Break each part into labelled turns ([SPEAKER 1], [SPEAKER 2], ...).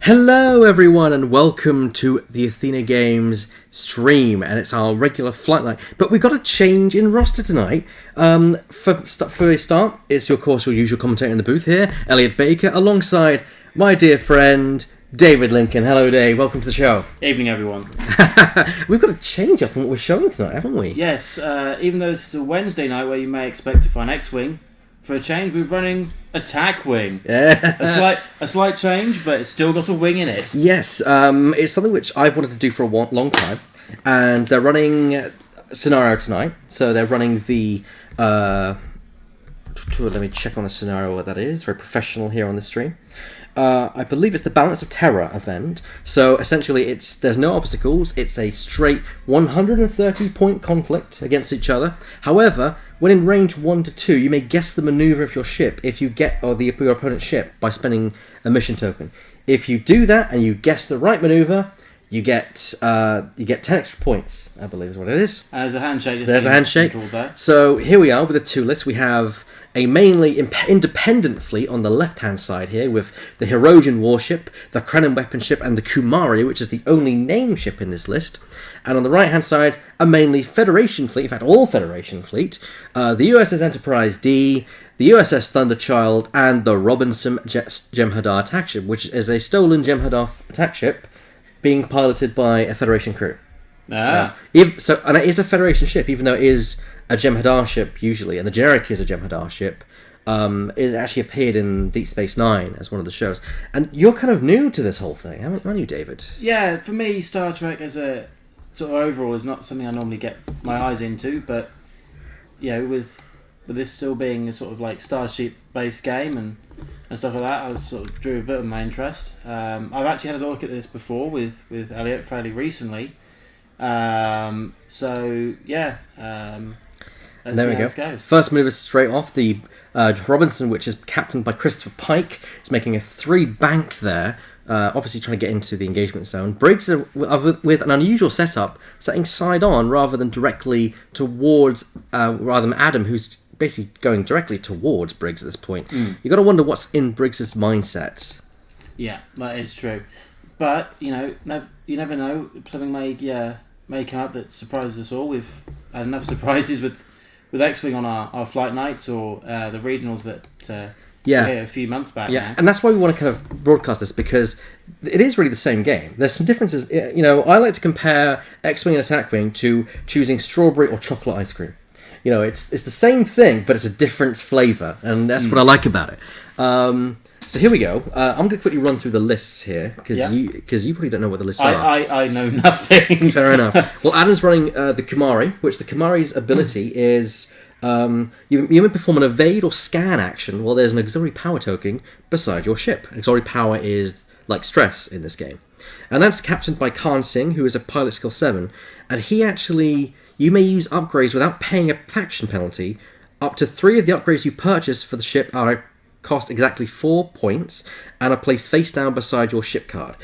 [SPEAKER 1] Hello everyone and welcome to the Athena Games stream, and it's our regular flight night, but we've got a change in roster tonight. For a start, it's your usual commentator in the booth here, Elliot Baker, alongside my dear friend David Lincoln. Hello Dave, welcome to the show.
[SPEAKER 2] Evening everyone.
[SPEAKER 1] We've got a change up in what we're showing tonight, haven't we?
[SPEAKER 2] Yes, even though this is a Wednesday night where you may expect to find X-Wing, for a change we're running Attack Wing.
[SPEAKER 1] Yeah.
[SPEAKER 2] A slight change, but it's still got a wing in it.
[SPEAKER 1] Yes, it's something which I've wanted to do for a long time, and they're running scenario tonight. So they're running the. Let me check on the scenario what that is. Very professional here on the stream. I believe it's the Balance of Terror event. So essentially, there's no obstacles. It's a straight 130-point conflict against each other. However, when in range 1 to 2, you may guess the maneuver of your ship if you get your opponent's ship by spending a mission token. If you do that and you guess the right maneuver, you get 10 extra points, I believe is what it is.
[SPEAKER 2] There's a handshake.
[SPEAKER 1] There's a handshake. So here we are with the two lists. We have a mainly independent fleet on the left-hand side here with the Herodian warship, the Krenan weapon ship, and the Kumari, which is the only named ship in this list. And on the right-hand side, a mainly Federation fleet, in fact, all Federation fleet, the USS Enterprise D, the USS Thunderchild, and the Robinson Jem'Hadar attack ship, which is a stolen Jem'Hadar attack ship being piloted by a Federation crew. And it is a Federation ship, even though it is a Jem'Hadar ship usually, and the generic is a Jem'Hadar ship. It actually appeared in Deep Space Nine as one of the shows. And you're kind of new to this whole thing, aren't you, David?
[SPEAKER 2] Yeah, for me, Star Trek as a sort of overall is not something I normally get my eyes into, but with this still being a sort of like Starship-based game and stuff like that, I sort of drew a bit of my interest. I've actually had a look at this before with Elliot fairly recently. Let's
[SPEAKER 1] there
[SPEAKER 2] see
[SPEAKER 1] we
[SPEAKER 2] how
[SPEAKER 1] go.
[SPEAKER 2] this goes.
[SPEAKER 1] First move is straight off. The Robinson, which is captained by Christopher Pike, is making a 3 bank there. Obviously trying to get into the engagement zone. Briggs with an unusual setup, setting side on rather than directly towards, rather than Adam, who's basically going directly towards Briggs at this point. You've got to wonder what's in Briggs's mindset.
[SPEAKER 2] Yeah, that is true. But, you never know. Something may come up that surprises us all. We've had enough surprises with X-Wing on our flight nights or the regionals that were here a few months back now.
[SPEAKER 1] And that's why we want to kind of broadcast this, because it is really the same game. There's some differences. I like to compare X-Wing and Attack Wing to choosing strawberry or chocolate ice cream. It's the same thing, but it's a different flavour, and that's what I like about it. So here we go. I'm going to quickly run through the lists here, because you probably don't know what the lists are.
[SPEAKER 2] I know nothing.
[SPEAKER 1] Fair enough. Well, Adam's running the Kumari, which the Kumari's ability is you may perform an evade or scan action while there's an auxiliary power token beside your ship. Auxiliary power is like stress in this game. And that's captained by Khan Singh, who is a pilot skill 7, and he actually... You may use upgrades without paying a faction penalty. Up to 3 of the upgrades you purchase for the ship cost exactly 4 points and are placed face down beside your ship card.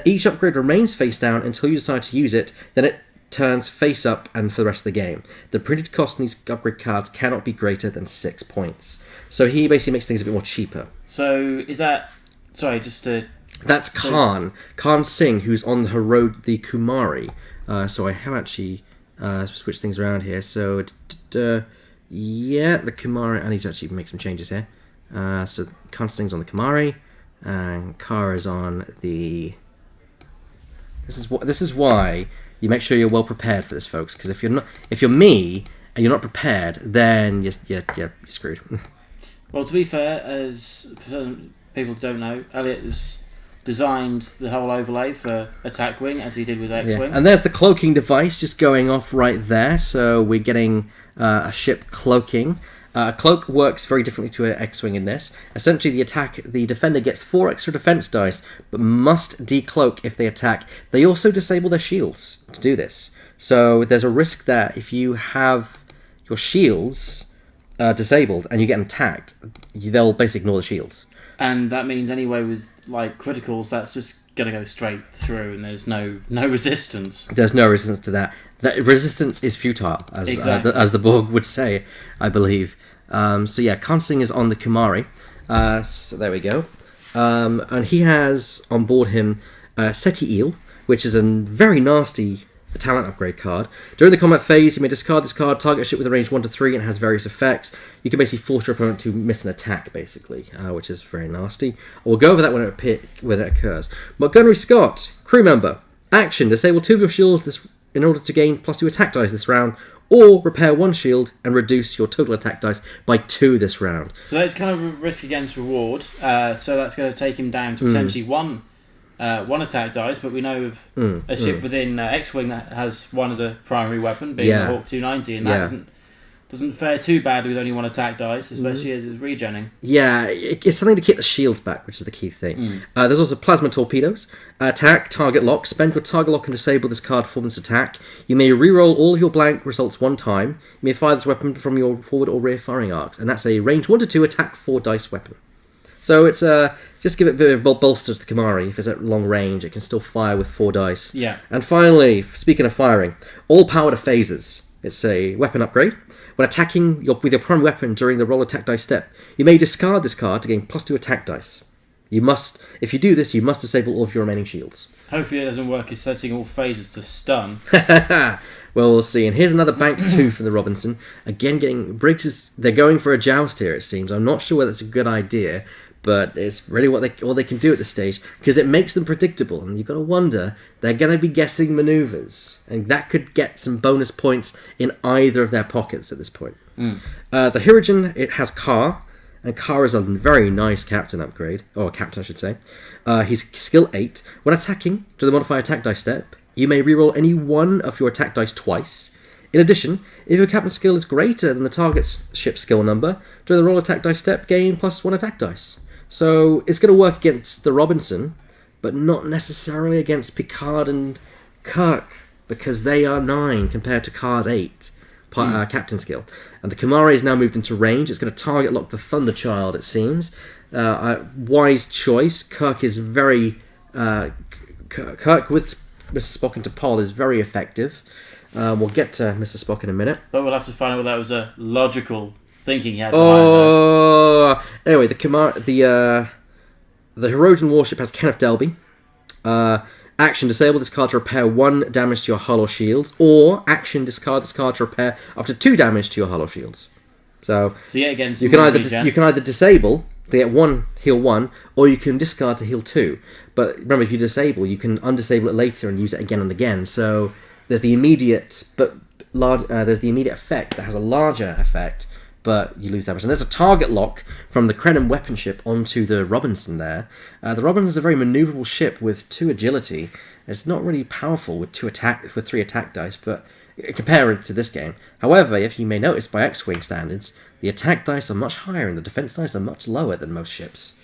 [SPEAKER 1] Each upgrade remains face down until you decide to use it, then it turns face up and for the rest of the game. The printed cost on these upgrade cards cannot be greater than 6 points. So he basically makes things a bit more cheaper.
[SPEAKER 2] So is that... Sorry, just to...
[SPEAKER 1] That's Khan Singh, who's on the Kumari. So I have actually... switch things around here. So, the Kumari. I need to actually make some changes here. So, Constantine's on the Kumari, and Kara is on the. This is why you make sure you're well prepared for this, folks. Because if you're me and you're not prepared, then you're screwed.
[SPEAKER 2] Well, to be fair, as for people who don't know, Elliot has designed the whole overlay for Attack Wing, as he did with X-Wing.
[SPEAKER 1] Yeah. And there's the cloaking device just going off right there, so we're getting a ship cloaking. Cloak works very differently to an X-Wing in this. Essentially, the defender gets 4 extra defense dice, but must decloak if they attack. They also disable their shields to do this. So there's a risk that if you have your shields disabled and you get attacked, they'll basically ignore the shields.
[SPEAKER 2] And that means anyway with like criticals, that's just going to go straight through, and there's no resistance.
[SPEAKER 1] There's no resistance to that. That resistance is futile, as the Borg would say, I believe. So yeah, Consing is on the Kumari. So there we go. And he has on board him Seti Eel, which is a very nasty talent upgrade card. During the combat phase, you may discard this card, target a ship with a range 1 to 3, and it has various effects. You can basically force your opponent to miss an attack, basically, which is very nasty. We'll go over that when it occurs. Montgomery Scott, crew member. Action, disable 2 of your shields in order to gain +2 attack dice this round, or repair 1 shield and reduce your total attack dice by 2 this round.
[SPEAKER 2] So that's kind of a risk against reward. So that's going to take him down to potentially one attack dice, but we know of a ship within X-Wing that has 1 as a primary weapon, being the Hawk 290, and that doesn't fare too badly with only 1 attack dice, especially as it's regenning.
[SPEAKER 1] Yeah, it's something to keep the shields back, which is the key thing. There's also plasma torpedoes. Attack, target lock. Spend your target lock and disable this card for this attack. You may reroll all your blank results 1 time. You may fire this weapon from your forward or rear firing arcs, and that's a range 1 to 2 attack 4 dice weapon. So it's just give it a bit of bolster to the Kimari. If it's at long range, it can still fire with 4 dice.
[SPEAKER 2] Yeah.
[SPEAKER 1] And finally, speaking of firing, all power to phasers. It's a weapon upgrade. When attacking with your primary weapon during the roll attack dice step, you may discard this card to gain +2 attack dice. If you do this, you must disable all of your remaining shields.
[SPEAKER 2] Hopefully it doesn't work as setting all phases to stun.
[SPEAKER 1] Well, we'll see. And here's another bank 2 from the Robinson. Again, they're going for a joust here, it seems. I'm not sure whether it's a good idea, but it's really all they can do at this stage, because it makes them predictable, and you've got to wonder, they're going to be guessing maneuvers, and that could get some bonus points in either of their pockets at this point. The Hirogen, it has Car, and Car is a very nice captain upgrade, or captain I should say. He's skill 8. When attacking, to the modifier attack dice step, you may reroll any one of your attack dice twice. In addition, if your captain's skill is greater than the target's ship skill number, during the roll attack dice step, gain +1 attack dice. So it's going to work against the Robinson, but not necessarily against Picard and Kirk, because they are 9 compared to Car's 8 captain skill. And the Kimari is now moved into range. It's going to target lock the Thunderchild, it seems. Wise choice. Kirk is very... Kirk with Mr. Spock and T'Pol is very effective. We'll get to Mr. Spock in a minute.
[SPEAKER 2] But we'll have to find out whether that was a logical thinking he had behind that.
[SPEAKER 1] Anyway, the Hirogen warship has Kenneth Delby. Action, disable this card to repair 1 damage to your hull or shields, or action, discard this card to repair up to 2 damage to your hull or shields. So
[SPEAKER 2] yet again,
[SPEAKER 1] you can either disable to get 1 heal 1, or you can discard to heal 2. But remember, if you disable, you can undisable it later and use it again and again. So there's the immediate effect that has a larger effect, but you lose damage. And there's a target lock from the Krenim weapon ship onto the Robinson there. The Robinson is a very maneuverable ship with 2 agility. It's not really powerful with 3 attack dice, but compare it to this game. However, if you may notice by X-Wing standards, the attack dice are much higher and the defense dice are much lower than most ships.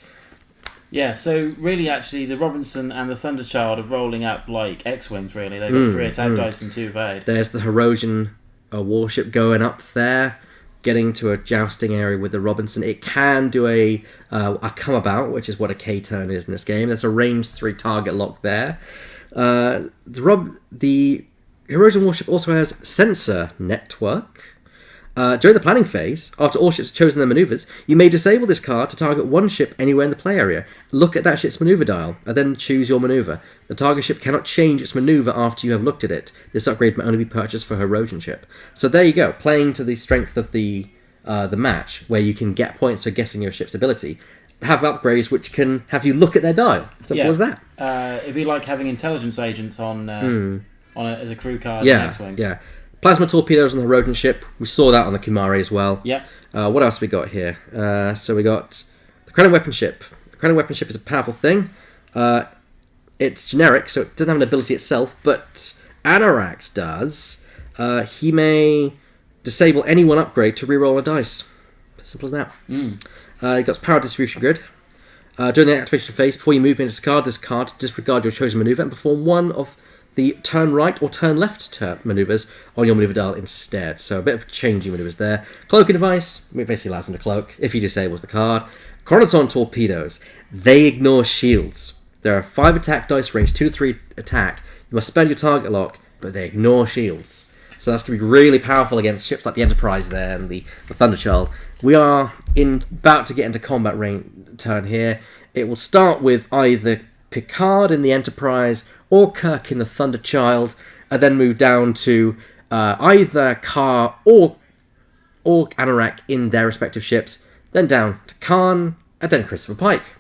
[SPEAKER 2] Yeah, so really actually the Robinson and the Thunderchild are rolling up like X-Wings really. They've got 3 attack dice and 2 evade.
[SPEAKER 1] There's the Hirogen warship going up there, getting to a jousting area with the Robinson. It can do a come about, which is what a K-turn is in this game. There's a range 3 target lock there. The Hirogen warship also has sensor network. During the planning phase, after all ships have chosen their maneuvers, you may disable this card to target 1 ship anywhere in the play area. Look at that ship's maneuver dial, and then choose your maneuver. The target ship cannot change its maneuver after you have looked at it. This upgrade may only be purchased for Hirogen ship. So there you go, playing to the strength of the match, where you can get points for guessing your ship's ability. Have upgrades which can have you look at their dial. Simple as that.
[SPEAKER 2] It'd be like having intelligence agents on it as a crew card in X-Wing.
[SPEAKER 1] Yeah. Plasma torpedoes on the Hirogen ship. We saw that on the Kimari as well.
[SPEAKER 2] Yeah.
[SPEAKER 1] What else we got here? So we got the Krenim weapon ship. The Krenim weapon ship is a powerful thing. It's generic, so it doesn't have an ability itself, but Anorax does. He may disable any 1 upgrade to reroll a dice. Simple as that. He got power distribution grid. During the activation phase, before you move in, discard this card, disregard your chosen maneuver, and perform 1 of the turn right or turn left maneuvers on your maneuver dial instead. So a bit of changing maneuvers there. Cloaking device, it basically allows him to cloak if he disables the card. Chronoton torpedoes, they ignore shields. There are 5 attack dice, range 2 to 3 attack. You must spend your target lock, but they ignore shields. So that's going to be really powerful against ships like the Enterprise there and the Thunderchild. We are about to get into combat turn here. it will start with either Picard in the Enterprise or Kirk in the Thunderchild, and then move down to either Kar or Anorak in their respective ships, then down to Khan, and then Christopher Pike.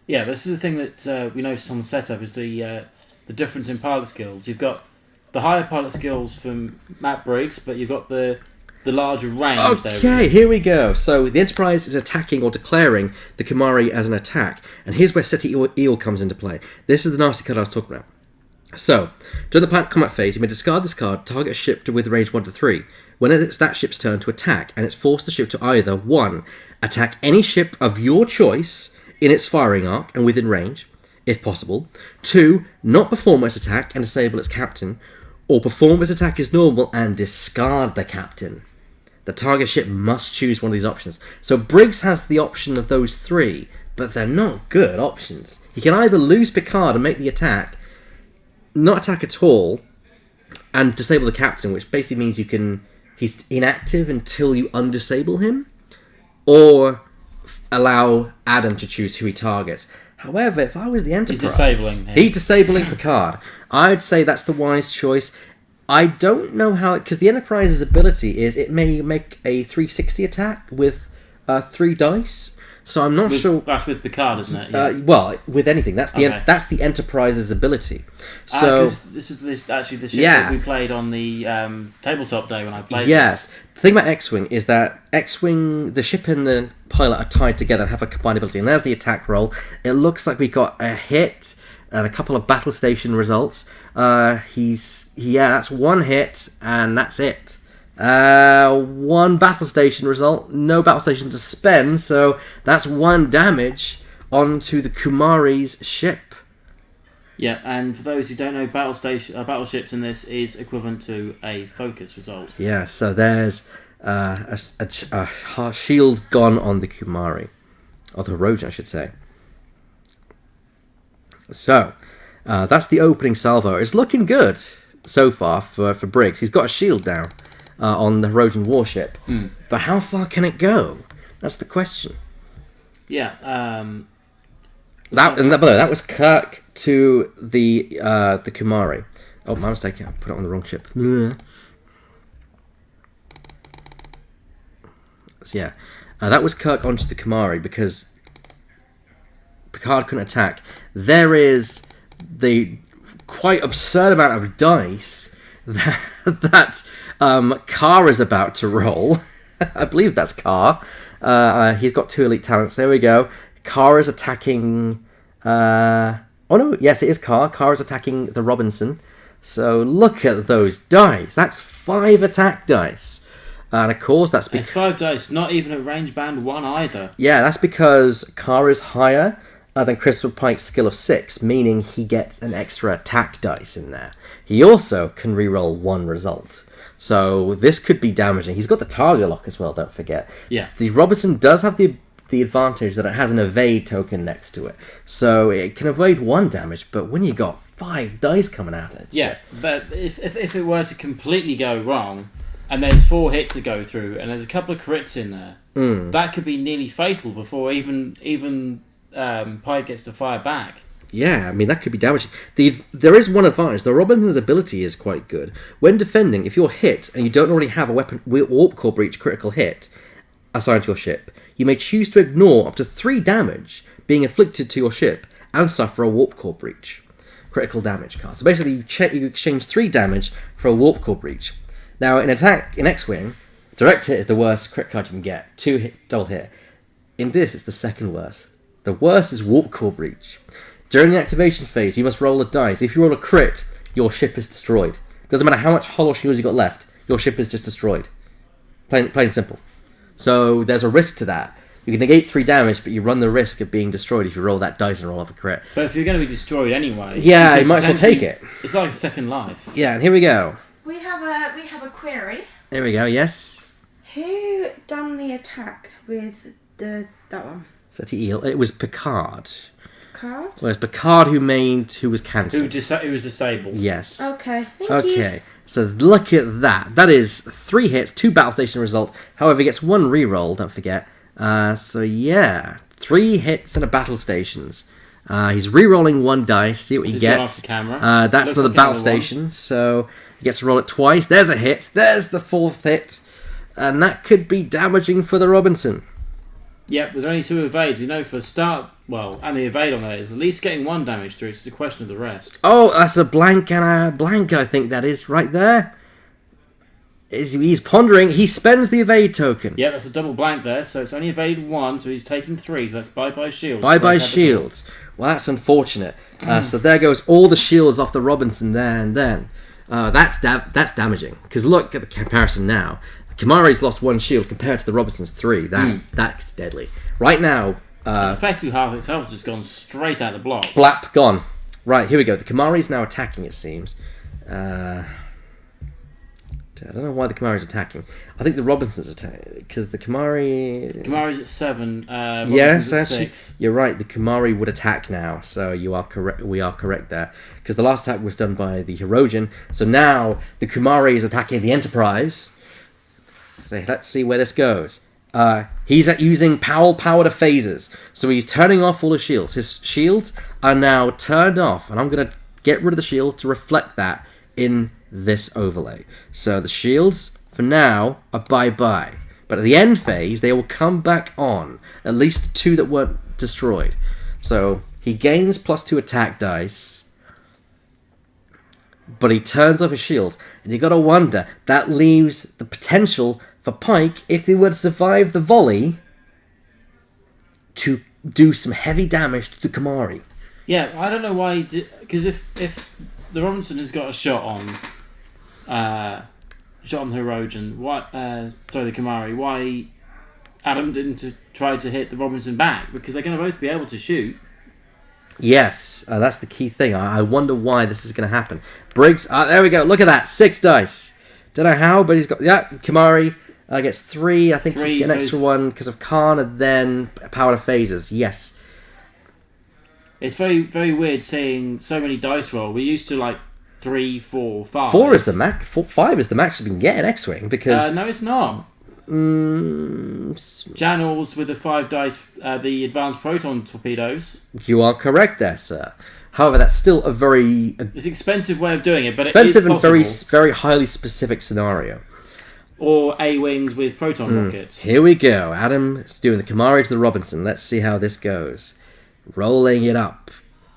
[SPEAKER 2] Yeah, this is the thing that we noticed on the setup is the difference in pilot skills. You've got the higher pilot skills from Matt Briggs, but you've got the larger range.
[SPEAKER 1] Okay, here we go. So the Enterprise is attacking or declaring the Kumari as an attack, and here's where Seti Eel comes into play. This is the nasty card I was talking about. So, during the planet combat phase, you may discard this card, target a ship with range 1 to 3. When it's that ship's turn to attack, and it's forced the ship to either 1. Attack any ship of your choice in its firing arc and within range, if possible. 2. Not perform its attack and disable its captain, or perform its attack as normal and discard the captain. The target ship must choose one of these options. So Briggs has the option of those 3, but they're not good options. He can either lose Picard and make the attack, not attack at all, and disable the captain, which basically means he's inactive until you undisable him, or allow Adam to choose who he targets. However, if I was the Enterprise, he's disabling Picard. I'd say that's the wise choice. I don't know how, because the Enterprise's ability is it may make a 360 attack with 3 dice. So I'm not sure.
[SPEAKER 2] That's with Picard, isn't it? Yeah.
[SPEAKER 1] Well, with anything, that's the Enterprise's ability. So
[SPEAKER 2] this is actually the ship that we played on the tabletop day when I played.
[SPEAKER 1] Yes, the thing about X-wing is that X-wing, the ship and the pilot are tied together and have a combined ability. And there's the attack roll. It looks like we got a hit and a couple of battle station results. That's 1 hit and that's it. 1 battle station result, no battle station to spend, so that's 1 damage onto the Kumari's ship.
[SPEAKER 2] Yeah, and for those who don't know, battleships in this is equivalent to a focus result.
[SPEAKER 1] Yeah, so there's a shield gone on the Kumari, or the Hirogen, I should say. So that's the opening salvo. It's looking good so far for Briggs. He's got a shield down on the Hirogen warship. But how far can it go? That's the question.
[SPEAKER 2] Yeah.
[SPEAKER 1] That was Kirk to the Kumari. Oh, my mistake. I put it on the wrong ship. So yeah, that was Kirk onto the Kumari because Picard couldn't attack. There is the quite absurd amount of dice that Carr is about to roll. I believe that's Carr. He's got 2 elite talents. There we go. Carr is attacking... oh no, yes it is Carr. Carr is attacking the Robinson. So look at those dice. That's 5 attack dice. And of course that's because...
[SPEAKER 2] It's 5 dice, not even at range band 1 either.
[SPEAKER 1] Yeah, that's because Carr is higher than Christopher Pike's skill of 6, meaning he gets an extra attack dice in there. He also can reroll 1 result. So this could be damaging. He's got the target lock as well, don't forget.
[SPEAKER 2] Yeah.
[SPEAKER 1] The Robinson does have the advantage that it has an evade token next to it. So it can evade 1 damage, but when you got 5 dice coming at it...
[SPEAKER 2] Yeah, but if it were to completely go wrong, and there's 4 hits to go through, and there's a couple of crits in there, that could be nearly fatal before even Pike gets to fire back.
[SPEAKER 1] Yeah, I mean, that could be damaging. There is one advantage. The Robinson's ability is quite good. When defending, if you're hit and you don't already have a weapon warp core breach critical hit assigned to your ship, you may choose to ignore up to 3 damage being inflicted to your ship and suffer a warp core breach critical damage card. So basically, you exchange 3 damage for a warp core breach. Now, in X-Wing, direct hit is the worst crit card you can get. 2 hit, double hit. In this, it's the second worst. The worst is warp core breach. During the activation phase, you must roll a dice. If you roll a crit, your ship is destroyed. Doesn't matter how much hull shields you got left, your ship is just destroyed. Plain and simple. So there's a risk to that. You can negate 3 damage, but you run the risk of being destroyed if you roll that dice and roll up a crit.
[SPEAKER 2] But if you're going to be destroyed anyway...
[SPEAKER 1] Yeah, you might as well take it.
[SPEAKER 2] It's like a second life.
[SPEAKER 1] Yeah, and here we go.
[SPEAKER 3] We have a query.
[SPEAKER 1] There we go, yes.
[SPEAKER 3] Who done the attack with that one?
[SPEAKER 1] Seti Eel. It was Picard.
[SPEAKER 3] Picard?
[SPEAKER 1] Well, it's Picard who was cancelled.
[SPEAKER 2] Who was disabled.
[SPEAKER 1] Yes.
[SPEAKER 3] Okay, thank you.
[SPEAKER 1] Okay, so look at that. That is 3 hits, 2 battle station result. However, he gets 1 reroll, don't forget. So yeah, 3 hits and a battle stations. He's re-rolling 1 dice, see what he
[SPEAKER 2] Just gone
[SPEAKER 1] gets.
[SPEAKER 2] off the camera.
[SPEAKER 1] That's
[SPEAKER 2] Looks
[SPEAKER 1] another
[SPEAKER 2] like
[SPEAKER 1] battle
[SPEAKER 2] another one.
[SPEAKER 1] station, so he gets to roll it twice. There's a hit. There's the 4th hit. And that could be damaging for the Robinson.
[SPEAKER 2] Yep, with only 2 evades, we know for a start, well, and the evade on that is at least getting 1 damage through. It's a question of the rest.
[SPEAKER 1] Oh, that's a blank and a blank, I think that is, right there. He's pondering. He spends the evade token.
[SPEAKER 2] Yeah, that's a double blank there, so it's only evaded 1, so he's taking 3, so that's bye-bye shields.
[SPEAKER 1] Bye-bye
[SPEAKER 2] Straight out the door.
[SPEAKER 1] shields. Well, that's unfortunate. So there goes all the shields off the Robinson there and then. That's damaging. Because look at the comparison now. Kimari's lost 1 shield compared to the Robinson's 3. That's deadly. Right now,
[SPEAKER 2] Effectively half its health has just gone straight out the block.
[SPEAKER 1] Blap, gone. Right, here we go. The Kimari's now attacking, it seems. I don't know why the Kimari's attacking. I think the Robinson's attacking. Because the Kimari...
[SPEAKER 2] Kimari's at 7,
[SPEAKER 1] Yes,
[SPEAKER 2] Robinson's at
[SPEAKER 1] actually,
[SPEAKER 2] 6.
[SPEAKER 1] you're right. The Kimari would attack now, so you are correct. We are correct there, because the last attack was done by the Hirogen. So now the Kumari is attacking the Enterprise. So let's see where this goes. He's using power to phasers, so he's turning off all the shields. His shields are now turned off, and I'm gonna get rid of the shield to reflect that in this overlay. So the shields for now are bye-bye. But at the end phase, they will come back on. At least the 2 that weren't destroyed. So he gains +2 attack dice. But he turns off his shields. And you gotta wonder, that leaves the potential for Pike, if he were to survive the volley, to do some heavy damage to the Kimari.
[SPEAKER 2] Yeah, I don't know why he did... Because if the Robinson has got a shot on Hirogen, the Kimari, why Adam didn't try to hit the Robinson back? Because they're going to both be able to shoot.
[SPEAKER 1] Yes, that's the key thing. I wonder why this is going to happen. Briggs, there we go. Look at that. 6 dice. Don't know how, but he's got... Yeah, Kimari gets 3. I think
[SPEAKER 2] 3,
[SPEAKER 1] he's getting an extra 1 because of Khan and then power to phasers. Yes.
[SPEAKER 2] It's very, very weird seeing so many dice roll. We used to like 3, 4, 5.
[SPEAKER 1] 4 is the max. 5 is the max we can get in X-Wing because...
[SPEAKER 2] no, it's not. Janels with the 5 dice, the advanced proton torpedoes.
[SPEAKER 1] You are correct there, sir. However, that's still a very...
[SPEAKER 2] It's an expensive way of doing it, but
[SPEAKER 1] expensive
[SPEAKER 2] it is
[SPEAKER 1] and very,
[SPEAKER 2] possible.
[SPEAKER 1] very highly specific scenario.
[SPEAKER 2] Or A-wings with proton rockets.
[SPEAKER 1] Here we go. Adam's doing the Kimari to the Robinson. Let's see how this goes. Rolling it up.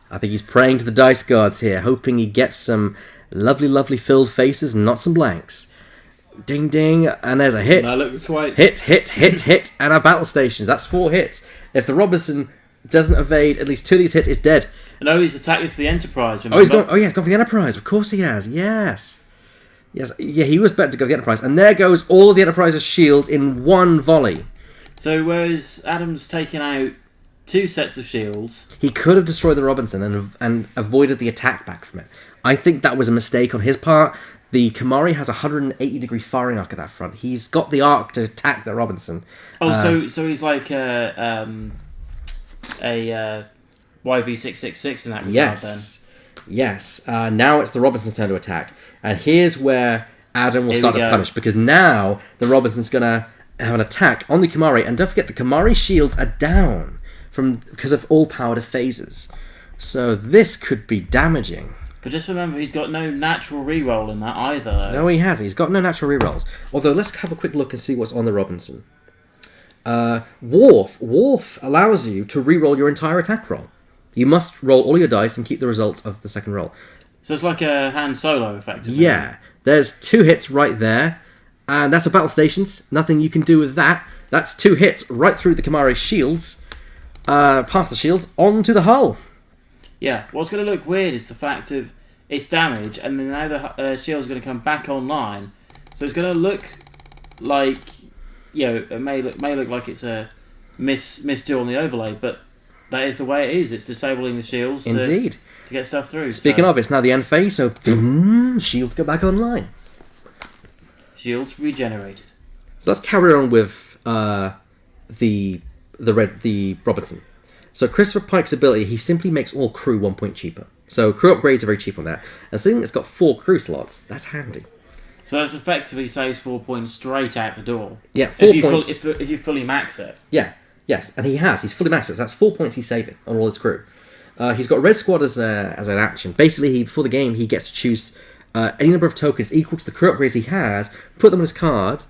[SPEAKER 1] I think he's praying to the dice gods here, hoping he gets some lovely, lovely filled faces and not some blanks. Ding, ding, and there's a hit.
[SPEAKER 2] No, look, quite...
[SPEAKER 1] Hit, and our battle stations. That's 4 hits. If the Robinson doesn't evade at least 2 of these hits, it's dead.
[SPEAKER 2] No, he's attacked with the Enterprise, remember?
[SPEAKER 1] He's gone for the Enterprise. Of course he has. Yes. Yeah, he was better to go for the Enterprise. And there goes all of the Enterprise's shields in 1 volley.
[SPEAKER 2] So whereas Adam's taken out 2 sets of shields...
[SPEAKER 1] He could have destroyed the Robinson and avoided the attack back from it. I think that was a mistake on his part. The Kimari has a 180-degree firing arc at that front. He's got the arc to attack the Robinson.
[SPEAKER 2] Oh, so he's like a YV666 in that regard then.
[SPEAKER 1] Yes. Now it's the Robinson's turn to attack. And here's where Adam will start to punish. Because now the Robinson's going to have an attack on the Kimari. And don't forget, the Kimari shields are down because of all power to phasers. So this could be damaging.
[SPEAKER 2] But just remember, he's got no natural reroll in that either, though.
[SPEAKER 1] No, he hasn't. He's got no natural rerolls. Although, let's have a quick look and see what's on the Robinson. Worf allows you to reroll your entire attack roll. You must roll all your dice and keep the results of the second roll.
[SPEAKER 2] So it's like a Han Solo, effectively.
[SPEAKER 1] Yeah. There's 2 hits right there. And that's a battle stations. Nothing you can do with that. That's 2 hits right through the Kimari's shields. Past the shields, onto the hull.
[SPEAKER 2] Yeah, what's going to look weird is the fact of its damage, and then now the shield's going to come back online. So it's going to look like, it may look like it's a misdo on the overlay, but that is the way it is. It's disabling the shields
[SPEAKER 1] Indeed.
[SPEAKER 2] To get stuff through.
[SPEAKER 1] Speaking of, it's now the end phase, so boom, shields go back online.
[SPEAKER 2] Shields regenerated.
[SPEAKER 1] So let's carry on with the Robinson. So Christopher Pike's ability, he simply makes all crew 1 point cheaper. So crew upgrades are very cheap on that. And seeing it's got 4 crew slots, that's handy.
[SPEAKER 2] So that's effectively saves 4 points straight out the door.
[SPEAKER 1] Yeah, 4
[SPEAKER 2] if
[SPEAKER 1] points.
[SPEAKER 2] If you fully max it.
[SPEAKER 1] Yeah, Yes, and he has. He's fully maxed. That's 4 points he's saving on all his crew. He's got Red Squad as an action. Basically, before the game, he gets to choose any number of tokens equal to the crew upgrades he has, put them on his card,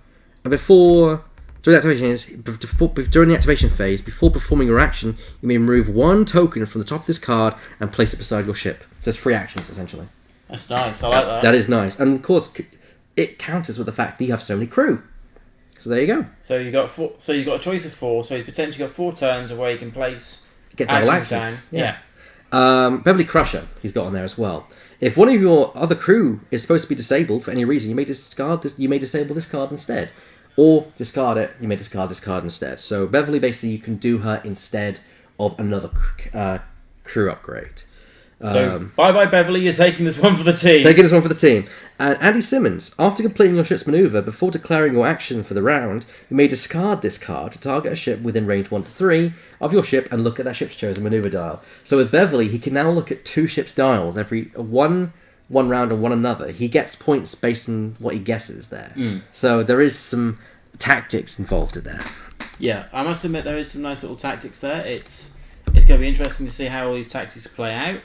[SPEAKER 1] and during the activation phase, before performing your action, you may remove one token from the top of this card and place it beside your ship. So it's 3 actions, essentially.
[SPEAKER 2] That's nice. I like that.
[SPEAKER 1] That is nice. And, of course, it counters with the fact that you have so many crew. So there you go.
[SPEAKER 2] So you got 4. So you've got a choice of 4. So he's potentially got 4 turns of where you can place
[SPEAKER 1] Get double
[SPEAKER 2] actions
[SPEAKER 1] actions.
[SPEAKER 2] down.
[SPEAKER 1] Yeah. Beverly Crusher, he's got on there as well. If one of your other crew is supposed to be disabled for any reason, you may discard this. You may disable this card instead, or discard it. You may discard this card instead. So Beverly, basically, you can do her instead of another crew upgrade.
[SPEAKER 2] So bye Beverly. You're taking this one for the team.
[SPEAKER 1] Taking this one for the team. And Andy Simmons, after completing your ship's maneuver, before declaring your action for the round, you may discard this card to target a ship within range 1 to 3 of your ship and look at that ship's chosen maneuver dial. So with Beverly, he can now look at 2 ships' dials every one round and one another. He gets points based on what he guesses there. So there is some tactics involved in there.
[SPEAKER 2] Yeah, I must admit there is some nice little tactics there. It's going to be interesting to see how all these tactics play out.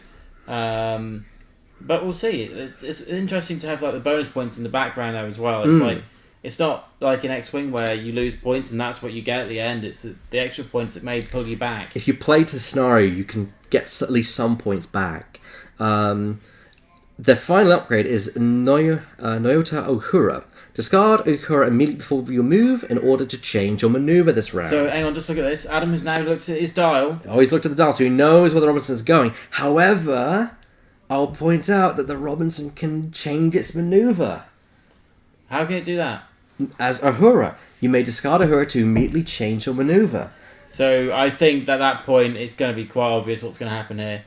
[SPEAKER 2] But we'll see. It's interesting to have like the bonus points in the background there as well. It's like it's not like in X-Wing where you lose points and that's what you get at the end. It's the extra points that may pull you back.
[SPEAKER 1] If you play to the scenario, you can get at least some points back. The final upgrade is Noyota Uhura. Discard Uhura immediately before your move in order to change your maneuver this round.
[SPEAKER 2] So hang on, just look at this. Adam has now looked at his dial.
[SPEAKER 1] Oh, he's looked at the dial, so he knows where the Robinson's going. However, I'll point out that the Robinson can change its maneuver.
[SPEAKER 2] How can it do that?
[SPEAKER 1] As Uhura, you may discard Uhura to immediately change your maneuver.
[SPEAKER 2] So I think at that point it's going to be quite obvious what's going to happen here.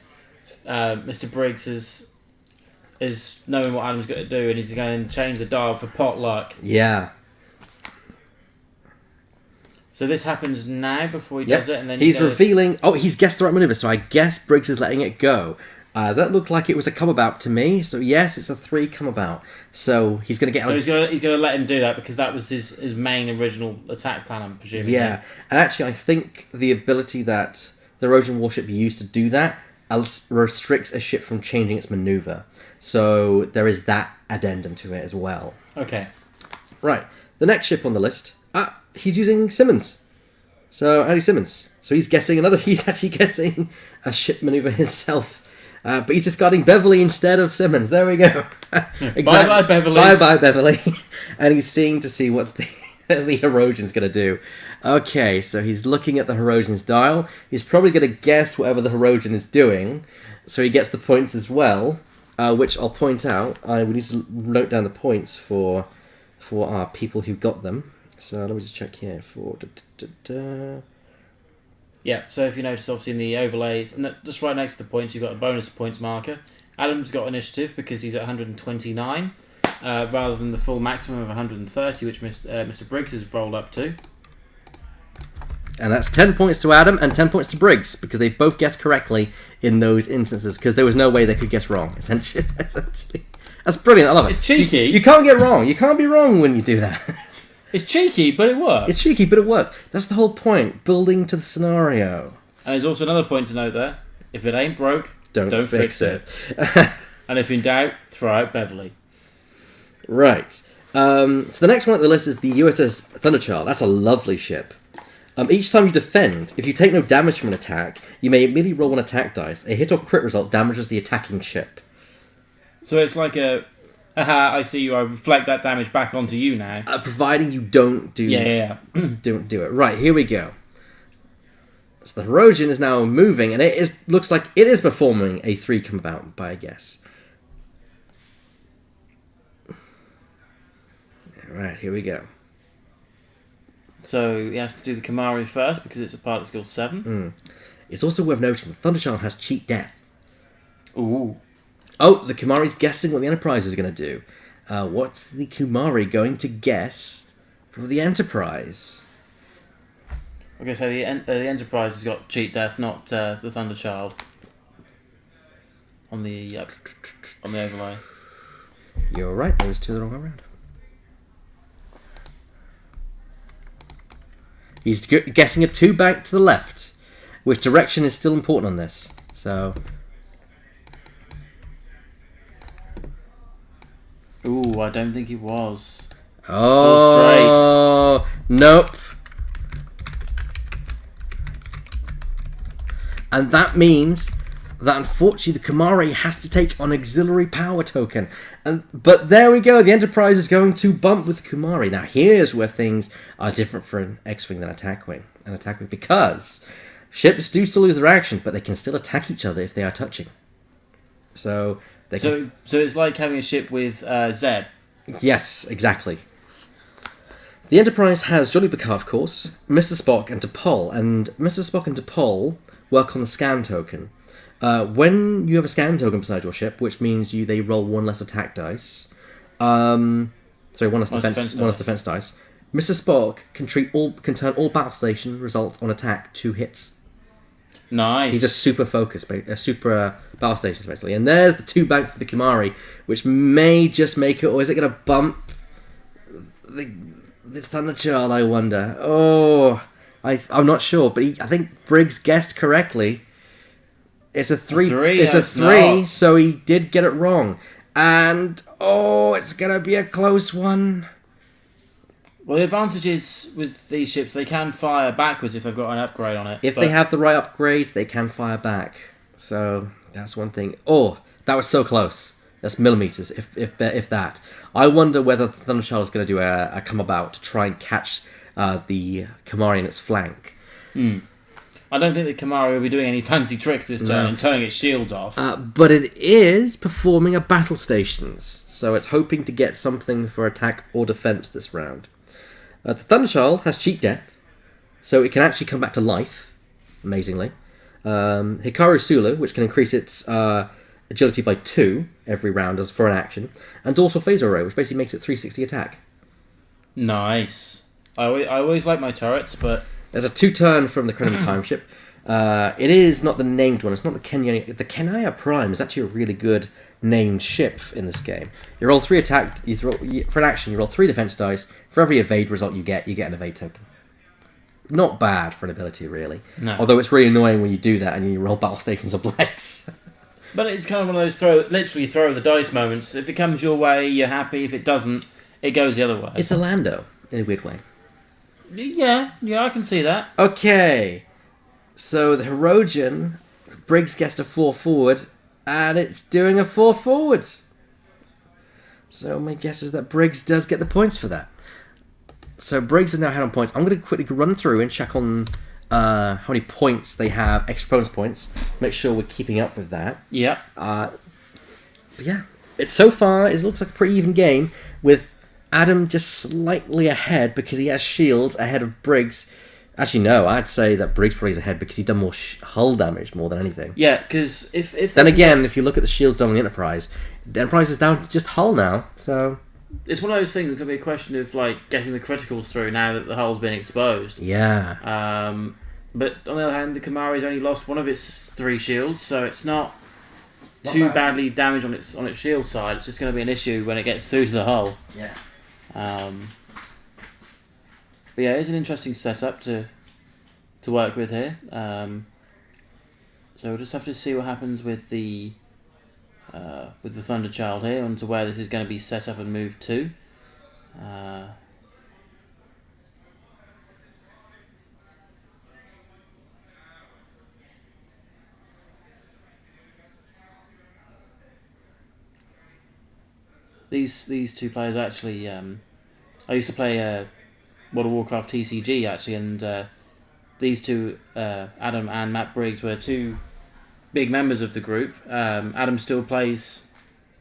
[SPEAKER 2] Mr. Briggs is knowing what Adam's going to do, and he's going to change the dial for potluck.
[SPEAKER 1] Yeah.
[SPEAKER 2] So this happens now before he does it, and then
[SPEAKER 1] he's revealing. Oh, he's guessed the right maneuver, so I guess Briggs is letting it go. That looked like it was a come about to me. So yes, it's a 3 come about. So he's going to get.
[SPEAKER 2] So he's going to let him do that because that was his main original attack plan, I'm presuming.
[SPEAKER 1] Yeah, and actually, I think the ability that the Erosion warship used to do that restricts a ship from changing its maneuver. So there is that addendum to it as well.
[SPEAKER 2] Okay.
[SPEAKER 1] Right. The next ship on the list, he's using Simmons. So Andy Simmons. So he's actually guessing a ship maneuver himself. But he's discarding Beverly instead of Simmons. There we go.
[SPEAKER 2] Bye-bye, Beverly.
[SPEAKER 1] Bye-bye, Beverly. And he's seeing to see what the Erosion's going to do. Okay, so he's looking at the Erosion's dial. He's probably going to guess whatever the Erosion is doing. So he gets the points as well. Which I'll point out. We need to note down the points for our people who got them. So let me just check here for.
[SPEAKER 2] Yeah. So if you notice, obviously in the overlays, and just right next to the points, you've got a bonus points marker. Adam's got initiative because he's at 129, rather than the full maximum of 130, which Mr. Briggs has rolled up to.
[SPEAKER 1] And that's 10 points to Adam and 10 points to Briggs, because they both guessed correctly in those instances, because there was no way they could guess wrong, essentially. That's brilliant, I love it.
[SPEAKER 2] It's cheeky.
[SPEAKER 1] You can't get wrong. You can't be wrong when you do that.
[SPEAKER 2] It's cheeky, but it works.
[SPEAKER 1] It's cheeky, but it works. That's the whole point, building to the scenario.
[SPEAKER 2] And there's also another point to note there. If it ain't broke, don't fix it. And if in doubt, throw out Beverly.
[SPEAKER 1] Right. So the next one on the list is the USS Thunderchild. That's a lovely ship. Each time you defend, if you take no damage from an attack, you may immediately roll 1 attack dice. A hit or crit result damages the attacking ship.
[SPEAKER 2] So it's like a, haha, I see you, I reflect that damage back onto you now.
[SPEAKER 1] Providing you don't do don't do it. Right, here we go. So the Herosian is now moving, and looks like it is performing a 3 come about by a guess. Alright, here we go.
[SPEAKER 2] So he has to do the Kamari first because it's a pilot skill 7.
[SPEAKER 1] It's also worth noting the Thunderchild has cheat death.
[SPEAKER 2] Ooh.
[SPEAKER 1] Oh, the Kumari's guessing what the Enterprise is going to do. What's the Kumari going to guess for the Enterprise?
[SPEAKER 2] Okay, so the Enterprise has got cheat death, not the Thunderchild. On the overlay.
[SPEAKER 1] You're right, those two are the wrong way around. He's guessing a 2 bank to the left, which direction is still important on this. So,
[SPEAKER 2] Ooh, I don't think it was.
[SPEAKER 1] oh, nope. And that means that unfortunately the Kumari has to take an auxiliary power token. But there we go, the Enterprise is going to bump with the Kumari. Now here's where things are different for an X-Wing than Attack Wing. Because ships do still lose their action, but they can still attack each other if they are touching. So they can...
[SPEAKER 2] So it's like having a ship with Zeb.
[SPEAKER 1] Yes, exactly. The Enterprise has Johnny Picard, of course, Mr. Spock, and T'Pol. And Mr. Spock and T'Pol work on the scan token. When you have a scan token beside your ship, which means they roll one less attack dice. One less defense dice. Mr. Spock can turn all battle station results on attack to hits.
[SPEAKER 2] Nice.
[SPEAKER 1] He's a super battle stations basically. And there's the 2 bank for the Kumari, which may just make it, or is it going to bump the Thunderchild? I wonder. Oh, I'm not sure, but I think Briggs guessed correctly. It's a 3. It's a 3, so he did get it wrong. And, it's going to be a close one.
[SPEAKER 2] Well, the advantage is with these ships, they can fire backwards if they've got an upgrade on it.
[SPEAKER 1] If they have the right upgrades, they can fire back. So, that's one thing. Oh, that was so close. That's millimeters, if that. I wonder whether the Thunderchild is going to do a come about to try and catch the Kumari in its flank.
[SPEAKER 2] I don't think the Kumari will be doing any fancy tricks this turn and turning its shields off.
[SPEAKER 1] But it is performing a battle stations, so it's hoping to get something for attack or defense this round. The Thunderchild has cheat death, so it can actually come back to life, amazingly. Hikaru Sulu, which can increase its agility by 2 every round as for an action, and Dorsal Phasor Array, which basically makes it 360 attack.
[SPEAKER 2] Nice. I always like my turrets, but...
[SPEAKER 1] There's a 2-turn from the Krenim time ship. It is not the named one. It's not the Kenaya. The Kenaya Prime is actually a really good named ship in this game. You roll 3 attack. For an action, you roll 3 defense dice. For every evade result you get an evade token. Not bad for an ability, really.
[SPEAKER 2] No.
[SPEAKER 1] Although it's really annoying when you do that and you roll battle stations or blanks.
[SPEAKER 2] But it's kind of one of those throw the dice moments. If it comes your way, you're happy. If it doesn't, it goes the other way.
[SPEAKER 1] It's a Lando, in a weird way.
[SPEAKER 2] Yeah, I can see that.
[SPEAKER 1] Okay. So the Hirogen, Briggs guessed a 4 forward, and it's doing a 4 forward. So my guess is that Briggs does get the points for that. So Briggs is now ahead on points. I'm going to quickly run through and check on how many points they have, extra bonus points. Make sure we're keeping up with that.
[SPEAKER 2] Yeah.
[SPEAKER 1] Yeah. So far, it looks like a pretty even game, with Adam just slightly ahead because he has shields ahead of Briggs. Actually, no, I'd say that Briggs probably is ahead because he's done more hull damage more than anything.
[SPEAKER 2] Yeah, because if
[SPEAKER 1] then again, if you look at the shields on the Enterprise is down to just hull now, so...
[SPEAKER 2] It's one of those things that's going to be a question of, getting the criticals through now that the hull's been exposed.
[SPEAKER 1] Yeah.
[SPEAKER 2] But on the other hand, the Kamari's only lost one of its 3 shields, so it's not too badly damaged on its shield side. It's just going to be an issue when it gets through to the hull.
[SPEAKER 1] Yeah.
[SPEAKER 2] But yeah, it's an interesting setup to work with here. So we'll just have to see what happens with the Thunderchild here, and to where this is going to be set up and moved to. These 2 players actually, I used to play World of Warcraft TCG actually, and these 2, Adam and Matt Briggs, were 2 big members of the group. Adam still plays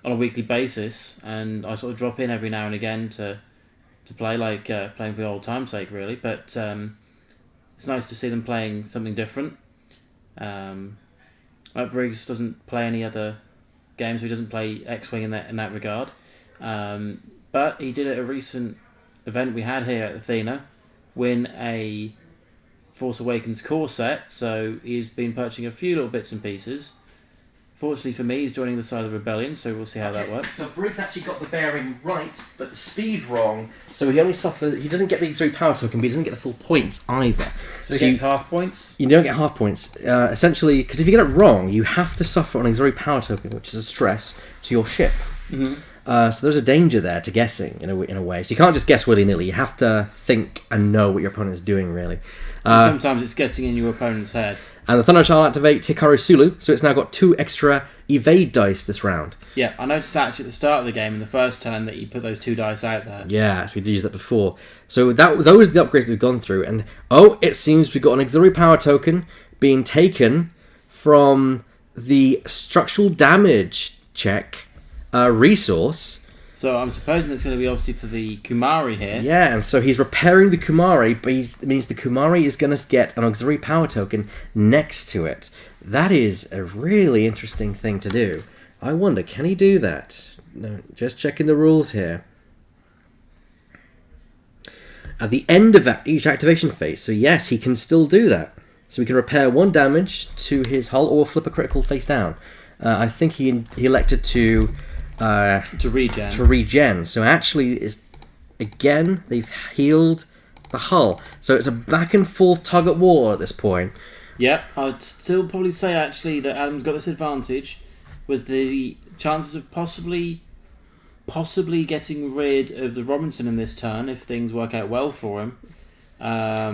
[SPEAKER 2] on a weekly basis, and I sort of drop in every now and again to play, playing for the old time's sake, really. But it's nice to see them playing something different. Matt Briggs doesn't play any other games, so he doesn't play X-Wing in that regard. But he did at a recent event we had here at Athena win a Force Awakens core set, so he's been purchasing a few little bits and pieces Fortunately for me, he's joining the side of the rebellion, so we'll see how that works.
[SPEAKER 1] So Briggs actually got the bearing right, but the speed wrong. So he only suffers. He doesn't get the auxiliary power token, but he doesn't get the full points either.
[SPEAKER 2] So he gets half points?
[SPEAKER 1] You don't get half points. Essentially, because if you get it wrong, you have to suffer an auxiliary power token, which is a stress to your ship.
[SPEAKER 2] Mm-hmm.
[SPEAKER 1] So there's a danger there to guessing in a way. So you can't just guess willy-nilly. You have to think and know what your opponent is doing, really.
[SPEAKER 2] Sometimes it's getting in your opponent's head.
[SPEAKER 1] And the Thunder Child activates Hikaru Sulu, so it's now got 2 extra evade dice this round.
[SPEAKER 2] Yeah, I noticed that actually at the start of the game in the first turn that you put those 2 dice out there.
[SPEAKER 1] Yeah, so we did use that before. So those are the upgrades we've gone through. And it seems we've got an auxiliary power token being taken from the structural damage check resource.
[SPEAKER 2] So I'm supposing it's going to be obviously for the Kumari here.
[SPEAKER 1] Yeah, and so he's repairing the Kumari, but it means the Kumari is going to get an auxiliary power token next to it. That is a really interesting thing to do. I wonder, can he do that? No, just checking the rules here. At the end of each activation phase, so yes, he can still do that. So he can repair 1 damage to his hull or flip a critical face down. I think he elected to regen. So actually, again, they've healed the hull. So it's a back and forth tug at war at this point.
[SPEAKER 2] Yep, I'd still probably say actually that Adam's got this advantage with the chances of possibly getting rid of the Robinson in this turn if things work out well for him.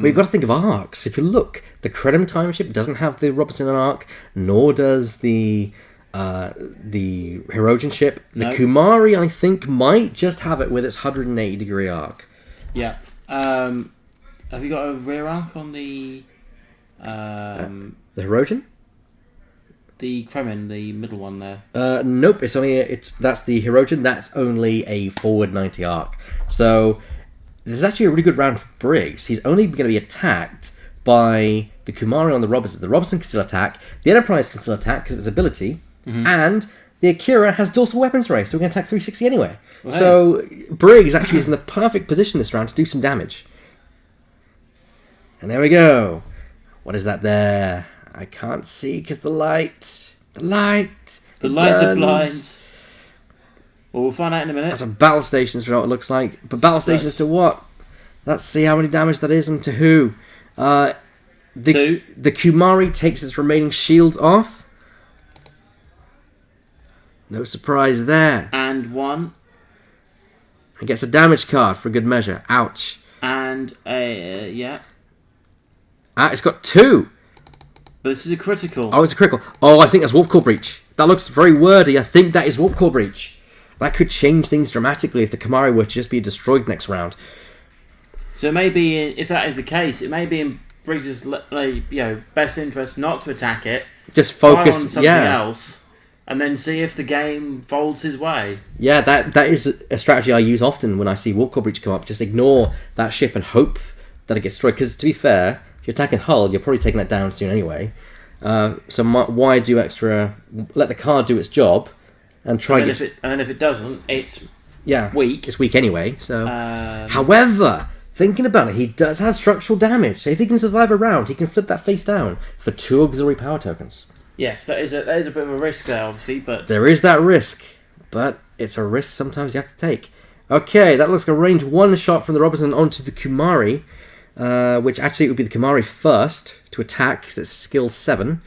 [SPEAKER 1] We've got to think of arcs. If you look, the Credum time ship doesn't have the Robinson arc, nor does the Hirogen ship. The Kumari, I think, might just have it with its 180-degree arc.
[SPEAKER 2] Yeah. Have you got a rear arc on the...
[SPEAKER 1] the Hirogen?
[SPEAKER 2] The Kremen, the middle one there.
[SPEAKER 1] Nope. That's the Hirogen. That's only a forward 90 arc. So this is actually a really good round for Briggs. He's only going to be attacked by the Kumari on the Robinson. The Robinson can still attack. The Enterprise can still attack because of its ability. Mm-hmm. And the Akira has dorsal weapons race, so we can attack 360 anyway. Well, so Briggs actually is in the perfect position this round to do some damage. And there we go. What is that there? I can't see because the light that
[SPEAKER 2] blinds. Well, we'll find out in a minute.
[SPEAKER 1] That's a battle station, is what it looks like. But battle stations to what? Let's see how many damage that is and to who. The Kumari takes its remaining shields off. No surprise there.
[SPEAKER 2] And 1.
[SPEAKER 1] It gets a damage card for good measure. Ouch.
[SPEAKER 2] And yeah.
[SPEAKER 1] It's got 2.
[SPEAKER 2] But this is a critical.
[SPEAKER 1] Oh, it's a critical. Oh, I think that's Warp Core Breach. That looks very wordy. I think that is Warp Core Breach. That could change things dramatically if the Kumari were to just be destroyed next round.
[SPEAKER 2] So maybe if that is the case, it may be in Briggs' best interest not to attack it.
[SPEAKER 1] Just focus
[SPEAKER 2] on something else. And then see if the game folds his way.
[SPEAKER 1] Yeah, that is a strategy I use often when I see Warp Core Breach come up. Just ignore that ship and hope that it gets destroyed. Because to be fair, if you're attacking hull, you're probably taking that down soon anyway. Why do extra? Let the card do its job, and try.
[SPEAKER 2] And then if it doesn't, it's weak.
[SPEAKER 1] It's weak anyway. So, however, thinking about it, he does have structural damage. So if he can survive a round, he can flip that face down for 2 auxiliary power tokens.
[SPEAKER 2] Yes, that is a bit of a risk there, obviously, but...
[SPEAKER 1] There is that risk, but it's a risk sometimes you have to take. Okay, that looks like a range 1 shot from the Robinson onto the Kumari, which actually it would be the Kumari first to attack, because it's skill 7.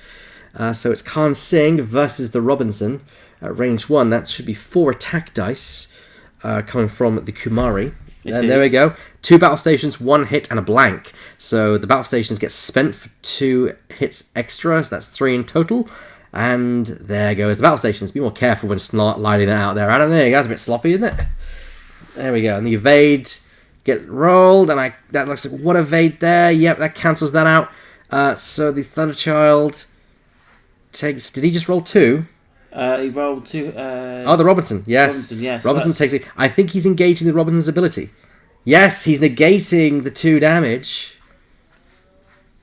[SPEAKER 1] So it's Khan Singh versus the Robinson at range 1. That should be 4 attack dice coming from the Kumari. And there we go. 2 battle stations, 1 hit, and a blank. So the battle stations get spent for 2 hits extra, so that's 3 in total. And there goes the battle stations. Be more careful when lighting that out there. I don't know, that's a bit sloppy, isn't it? There we go. And the evade get rolled, and that looks like 1 evade there. Yep, that cancels that out. So the Thunderchild takes... Did he just roll 2?
[SPEAKER 2] He rolled 2...
[SPEAKER 1] the Robinson, yes. Robinson takes it. I think he's engaging the Robinson's ability. Yes, he's negating the 2 damage.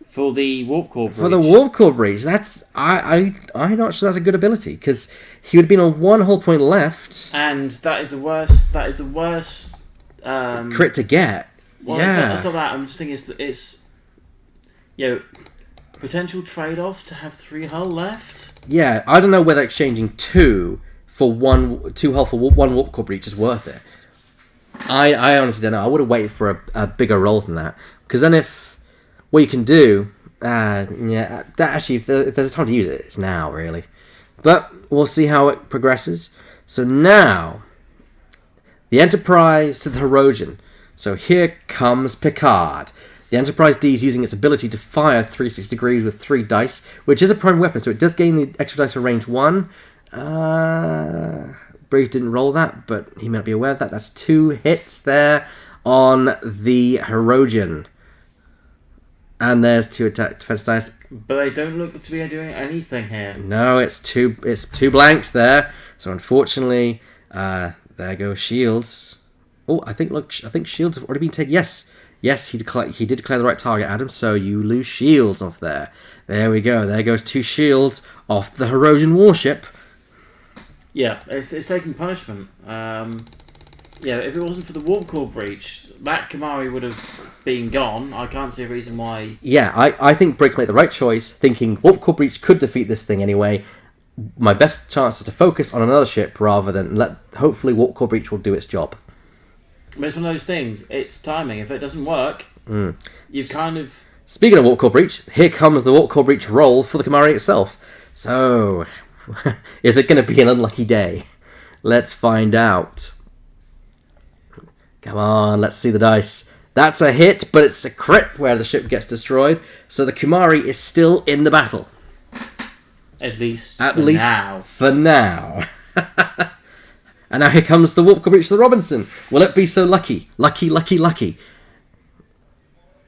[SPEAKER 2] For the Warp Core Breach.
[SPEAKER 1] For the Warp Core Breach. That's... I'm not sure that's a good ability, because he would have been on 1 whole point left.
[SPEAKER 2] And that is the worst... crit
[SPEAKER 1] to get.
[SPEAKER 2] Well,
[SPEAKER 1] yeah.
[SPEAKER 2] it's not that. I'm just thinking it's potential trade-off to have 3 hull left.
[SPEAKER 1] Yeah, I don't know whether exchanging 2 hull for 1 warp core breach is worth it. I honestly don't know. I would have waited for a bigger roll than that, because then if what you can do, that actually if there's a time to use it, it's now really. But we'll see how it progresses. So now, the Enterprise to the Herodian. So here comes Picard. The Enterprise D is using its ability to fire 360 degrees with 3 dice, which is a primary weapon, so it does gain the extra dice for range 1. Briggs didn't roll that, but he might be aware of that. That's 2 hits there on the Herodian. And there's 2 attack defense dice.
[SPEAKER 2] But they don't look to be doing anything here.
[SPEAKER 1] No, it's two blanks there. So unfortunately, there go shields. Oh, I think shields have already been taken. Yes, he did declare the right target, Adam. So you lose shields off there. There we go. There goes 2 shields off the Herodian warship.
[SPEAKER 2] Yeah, it's taking punishment. Yeah, if it wasn't for the warp core breach, that Kamari would have been gone. I can't see a reason why.
[SPEAKER 1] Yeah, I think Briggs made the right choice, thinking warp core breach could defeat this thing anyway. My best chance is to focus on another ship rather than hopefully warp core breach will do its job.
[SPEAKER 2] But it's one of those things. It's timing. If it doesn't work, you've kind of...
[SPEAKER 1] Speaking of warp core breach, here comes the warp core breach roll for the Kamari itself. So, is it going to be an unlucky day? Let's find out. Come on, let's see the dice. That's a hit, but it's a crit where the ship gets destroyed. So the Kumari is still in the battle.
[SPEAKER 2] At least
[SPEAKER 1] for now. And now here comes the warp core breach to the Robinson. Will it be so lucky? Lucky.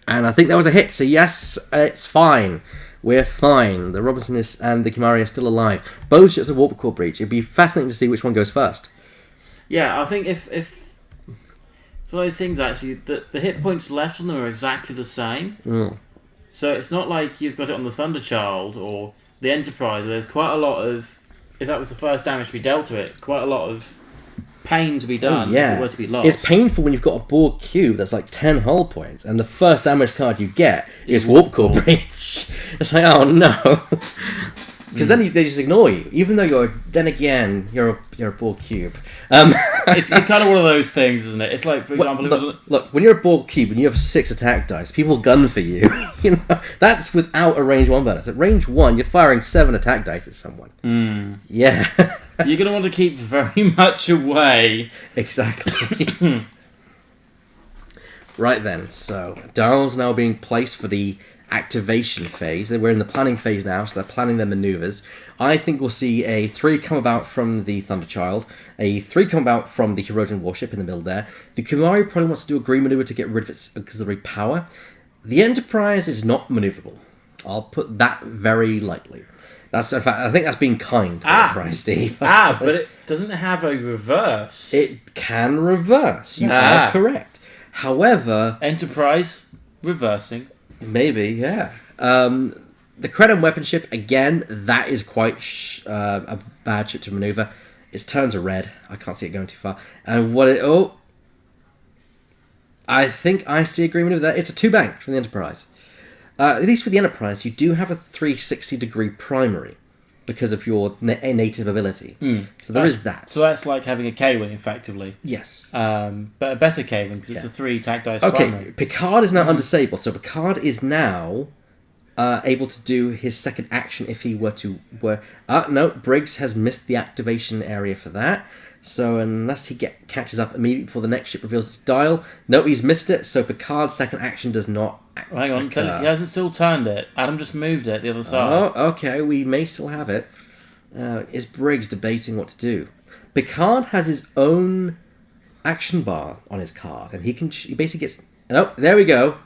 [SPEAKER 1] And I think that was a hit, so yes, it's fine. We're fine. The Robinson and the Kumari are still alive. Both ships are warp core breach. It'd be fascinating to see which one goes first.
[SPEAKER 2] Yeah, I think if it's one of those things, actually, the hit points left on them are exactly the same. So it's not like you've got it on the Thunderchild or the Enterprise. There's quite a lot of, if that was the first damage to be dealt to it, quite a lot of pain to be done if it were to be lost.
[SPEAKER 1] It's painful when you've got a Borg cube that's like 10 hull points, and the first damage card you get is warp core breach. It's like, oh no. Because then they just ignore you, even though you're a Borg cube.
[SPEAKER 2] It's kind of one of those things, isn't it? It's like, for example,
[SPEAKER 1] look, when you're a Borg cube and you have 6 attack dice, people gun for you. You know, that's without a range 1 bonus. At range 1, you're firing 7 attack dice at someone. Yeah,
[SPEAKER 2] you're going to want to keep very much away.
[SPEAKER 1] Exactly. Right then, so dials now being placed for the activation phase. We're in the planning phase now, so they're planning their maneuvers. I think we'll see a 3 come about from the Thunderchild, a 3 come about from the Herodian warship in the middle there. The Kumari probably wants to do a green maneuver to get rid of its auxiliary power. The Enterprise is not maneuverable. I'll put that very lightly. That's, in fact, I think that's being kind to the Enterprise, Steve.
[SPEAKER 2] But it doesn't have a reverse.
[SPEAKER 1] It can reverse. You are correct. However,
[SPEAKER 2] Enterprise reversing.
[SPEAKER 1] Maybe, yeah. The Krenim weapon ship, again, that is quite a bad ship to maneuver. Its turns are red. I can't see it going too far. And I think I see a green maneuver there. It's a 2-bank from the Enterprise. At least with the Enterprise, you do have a 360-degree primary because of your native ability. So there is that.
[SPEAKER 2] So that's like having a K-Wing, effectively.
[SPEAKER 1] Yes.
[SPEAKER 2] But a better K-Wing, because it's a 3 attack dice primary.
[SPEAKER 1] Picard is now undisabled, so Picard is now able to do his second action if he were to... no, Briggs has missed the activation area for that. So unless he catches up immediately before the next ship reveals its dial... No, he's missed it, so Picard's second action does not...
[SPEAKER 2] Hang on, he hasn't still turned it. Adam just moved it the other side.
[SPEAKER 1] Oh, okay, we may still have it. Is Briggs debating what to do? Picard has his own action bar on his card, and he basically gets... Oh, there we go.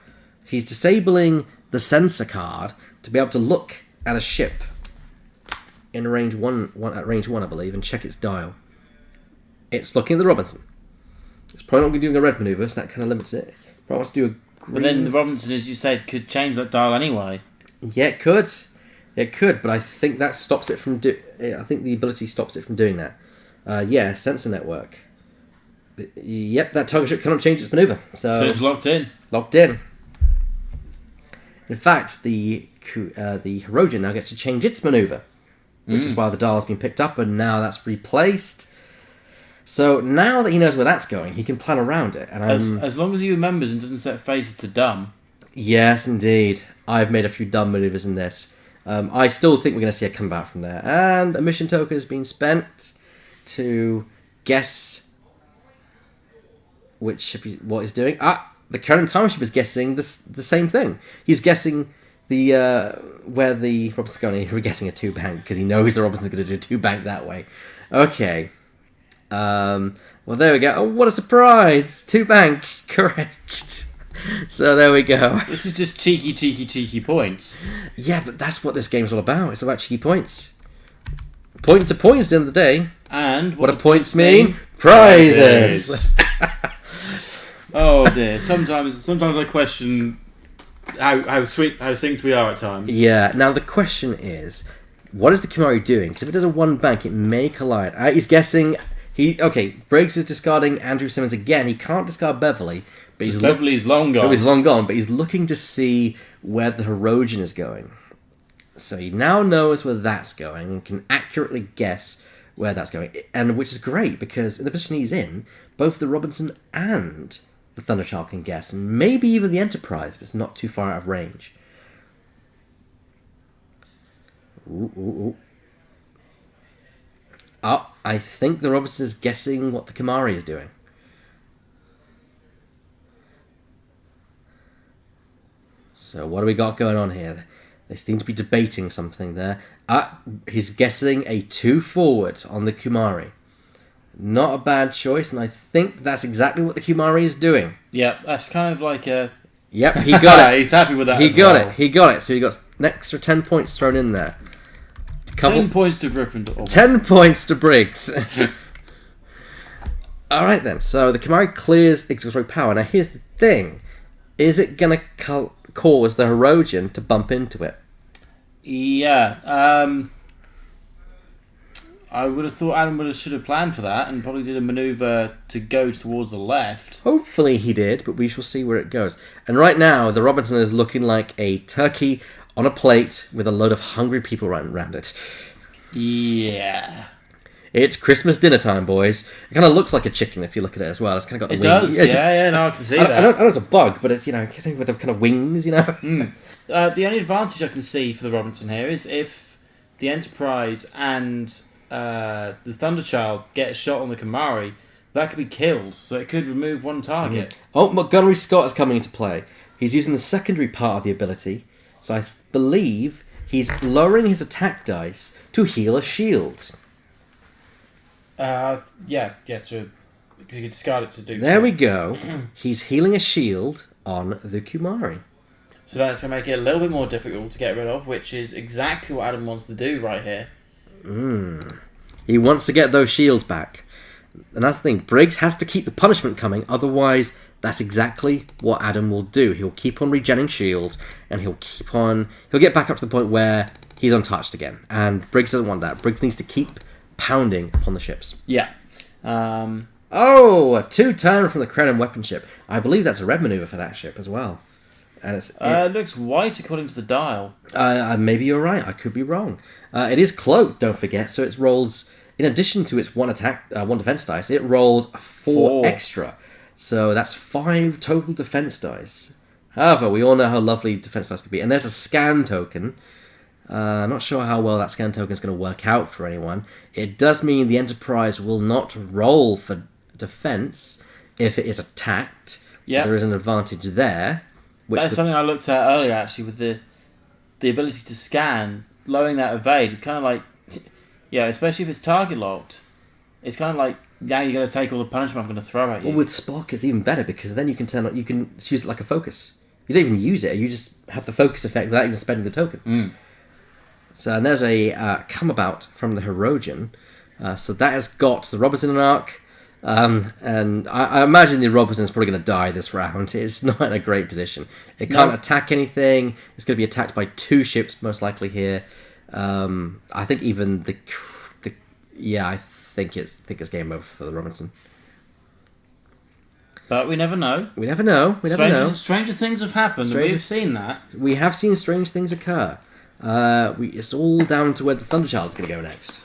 [SPEAKER 1] He's disabling the sensor card to be able to look at a ship in range one at range 1, I believe, and check its dial. It's looking at the Robinson. It's probably not going to be doing a red maneuver, so that kind of limits it. Probably wants to do a green...
[SPEAKER 2] But then the Robinson, as you said, could change that dial anyway.
[SPEAKER 1] Yeah, it could. It could, but I think that stops it from... I think the ability stops it from doing that. Yeah, sensor network. Yep, that target ship cannot change its maneuver. So
[SPEAKER 2] it's locked in.
[SPEAKER 1] Locked in. In fact, the Hirogen now gets to change its maneuver, which is why the dial's been picked up, and now that's replaced. So now that he knows where that's going, he can plan around it. And
[SPEAKER 2] As long as he remembers and doesn't set phases to dumb.
[SPEAKER 1] Yes, indeed. I've made a few dumb maneuvers in this. I still think we're going to see a comeback from there. And a mission token has been spent to guess which ship what he's doing. The current time ship is guessing the same thing. He's guessing the where the Robinson's going. He's guessing a 2-bank because he knows the Robinson's going to do a 2-bank that way. Okay. Well, there we go. Oh, what a surprise! 2-bank, correct. So there we go.
[SPEAKER 2] This is just cheeky points.
[SPEAKER 1] Yeah, but that's what this game's all about. It's about cheeky points. Points are points at the end of the day.
[SPEAKER 2] And
[SPEAKER 1] what do points mean? Prizes!
[SPEAKER 2] Oh dear. Sometimes I question how synced we are at times.
[SPEAKER 1] Yeah, now the question is, what is the Kimari doing? Because if it does a 1-bank, it may collide. He's guessing... Briggs is discarding Andrew Simmons again. He can't discard Beverly. But
[SPEAKER 2] Beverly's long gone.
[SPEAKER 1] He's long gone, but he's looking to see where the Hirogen is going. So he now knows where that's going and can accurately guess where that's going. And which is great, because in the position he's in, both the Robinson and the Thunderchild can guess, and maybe even the Enterprise, if it's not too far out of range. Ooh. Oh, I think the Robinson is guessing what the Kimari is doing. So what do we got going on here? They seem to be debating something there. He's guessing a 2 forward on the Kumari. Not a bad choice, and I think that's exactly what the Kumari is doing.
[SPEAKER 2] Yeah, that's kind of like a...
[SPEAKER 1] Yep, he got it.
[SPEAKER 2] He's happy with that.
[SPEAKER 1] He got it. So he got an extra 10 points thrown in there.
[SPEAKER 2] 10 points to Gryffindor.
[SPEAKER 1] 10 points to Briggs. Alright then, so the Kimari clears exhaust power. Now here's the thing. Is it going to cause the Hirogen to bump into it?
[SPEAKER 2] Yeah. I would have thought Adam should have planned for that and probably did a manoeuvre to go towards the left.
[SPEAKER 1] Hopefully he did, but we shall see where it goes. And right now, the Robinson is looking like a turkey on a plate with a load of hungry people right around it.
[SPEAKER 2] Yeah.
[SPEAKER 1] It's Christmas dinner time, boys. It kind of looks like a chicken if you look at it as well. It's kind of got the wings.
[SPEAKER 2] It does, yeah, no, I can see that.
[SPEAKER 1] I know it's a bug, but it's, with the kind of wings,
[SPEAKER 2] The only advantage I can see for the Robinson here is if the Enterprise and the Thunderchild get a shot on the Kimari, that could be killed, so it could remove one target.
[SPEAKER 1] Oh, Montgomery Scott is coming into play. He's using the secondary part of the ability, so I believe he's lowering his attack dice to heal a shield.
[SPEAKER 2] Because you can discard it to do.
[SPEAKER 1] There we go. He's healing a shield on the Kumari.
[SPEAKER 2] So that's going to make it a little bit more difficult to get rid of, which is exactly what Adam wants to do right here.
[SPEAKER 1] He wants to get those shields back. And that's the thing. Briggs has to keep the punishment coming, otherwise that's exactly what Adam will do. He'll keep on regenning shields, and he'll get back up to the point where he's untouched again. And Briggs doesn't want that. Briggs needs to keep pounding upon the ships.
[SPEAKER 2] Yeah.
[SPEAKER 1] A 2-turn from the Krenim weapon ship. I believe that's a red maneuver for that ship as well. And
[SPEAKER 2] it looks white according to the dial.
[SPEAKER 1] Maybe you're right. I could be wrong. It is cloaked, don't forget. So it rolls, in addition to its 1 defense dice, it rolls 4 extra. So that's 5 total defense dice. However, we all know how lovely defense dice can be. And there's a scan token. Not sure how well that scan token is going to work out for anyone. It does mean the Enterprise will not roll for defense if it is attacked. So there is an advantage there.
[SPEAKER 2] That's something I looked at earlier, actually, with the ability to scan, lowering that evade. It's kind of like, especially if it's target locked. It's kind of like, now you're going to take all the punishment I'm going to throw at you.
[SPEAKER 1] Well, with Spock, it's even better because then you can use it like a focus. You don't even use it. You just have the focus effect without even spending the token. So and there's a come about from the Hirogen. So that has got the Robinson arc. And I imagine the Robinson's probably going to die this round. It's not in a great position. It can't attack anything. It's going to be attacked by 2 ships most likely here. I think even I think it's game over for the Robinson.
[SPEAKER 2] But we never know.
[SPEAKER 1] We never know.
[SPEAKER 2] Stranger things have happened, and we've seen that.
[SPEAKER 1] We have seen strange things occur. It's all down to where the Thunderchild is going to go next.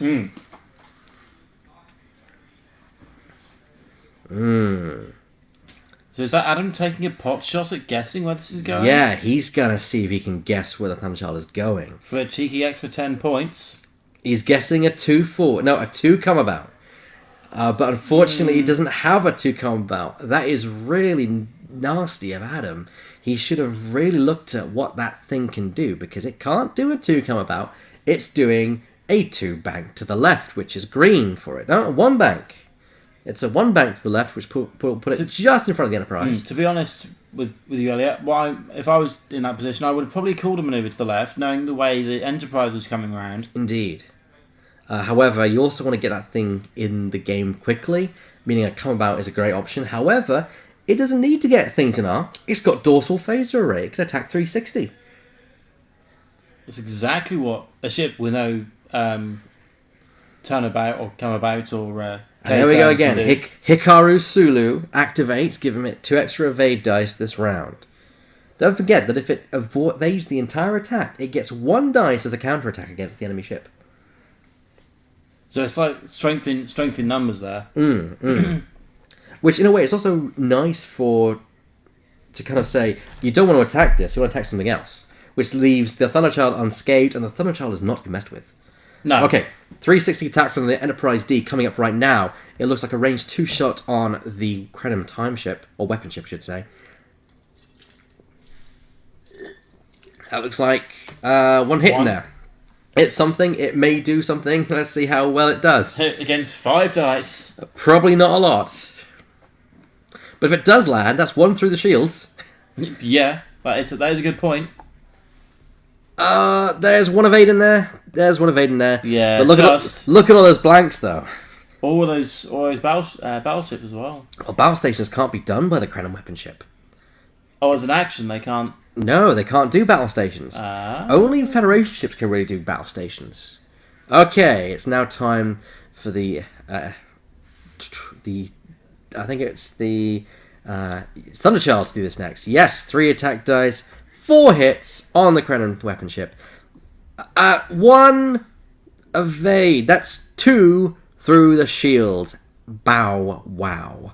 [SPEAKER 2] So is that Adam taking a pot shot at guessing where this is going?
[SPEAKER 1] Yeah, he's going to see if he can guess where the Thunderchild is going.
[SPEAKER 2] For a cheeky extra 10 points.
[SPEAKER 1] He's guessing a 2 come about. But unfortunately, he doesn't have a 2 come about. That is really nasty of Adam. He should have really looked at what that thing can do, because it can't do a 2 come about. It's doing a 2 bank to the left, which is green for it. No, a 1 bank. It's a 1 bank to the left, which put it just in front of the Enterprise.
[SPEAKER 2] To be honest with you, Elliot, if I was in that position, I would have probably called a manoeuvre to the left, knowing the way the Enterprise was coming around.
[SPEAKER 1] Indeed. However, you also want to get that thing in the game quickly, meaning a come about is a great option. However, it doesn't need to get things in arc. It's got dorsal phaser array. It can attack 360.
[SPEAKER 2] It's exactly what a ship with no turnabout or come about or...
[SPEAKER 1] there we go again. Hikaru Sulu activates, giving it 2 extra evade dice this round. Don't forget that if it evades the entire attack, it gets 1 dice as a counterattack against the enemy ship.
[SPEAKER 2] So it's like strength in numbers there.
[SPEAKER 1] Which, in a way, it's also nice to kind of say, you don't want to attack this, you want to attack something else. Which leaves the Thunderchild unscathed, and the Thunderchild is not to be messed with.
[SPEAKER 2] No.
[SPEAKER 1] Okay, 360 attack from the Enterprise D coming up right now. It looks like a range 2 shot on the Krenim time ship, or weapon ship, I should say. That looks like 1 hit in there. It's something, it may do something. Let's see how well it does.
[SPEAKER 2] Hit against 5 dice.
[SPEAKER 1] Probably not a lot. But if it does land, that's 1 through the shields.
[SPEAKER 2] Yeah, that is a good point.
[SPEAKER 1] There's 1 evade in there.
[SPEAKER 2] Yeah,
[SPEAKER 1] but look at all those blanks, though.
[SPEAKER 2] All those battleships as well.
[SPEAKER 1] Well, battle stations can't be done by the Krenim weapon ship.
[SPEAKER 2] Oh, as an action, they can't...
[SPEAKER 1] No, they can't do battle stations. Only Federation ships can really do battle stations. Okay, it's now time for the I think it's the Thunderchild to do this next. Yes, 3 attack dice, 4 hits on the Krenim weapon ship. 1 evade. That's 2 through the shield. Bow wow.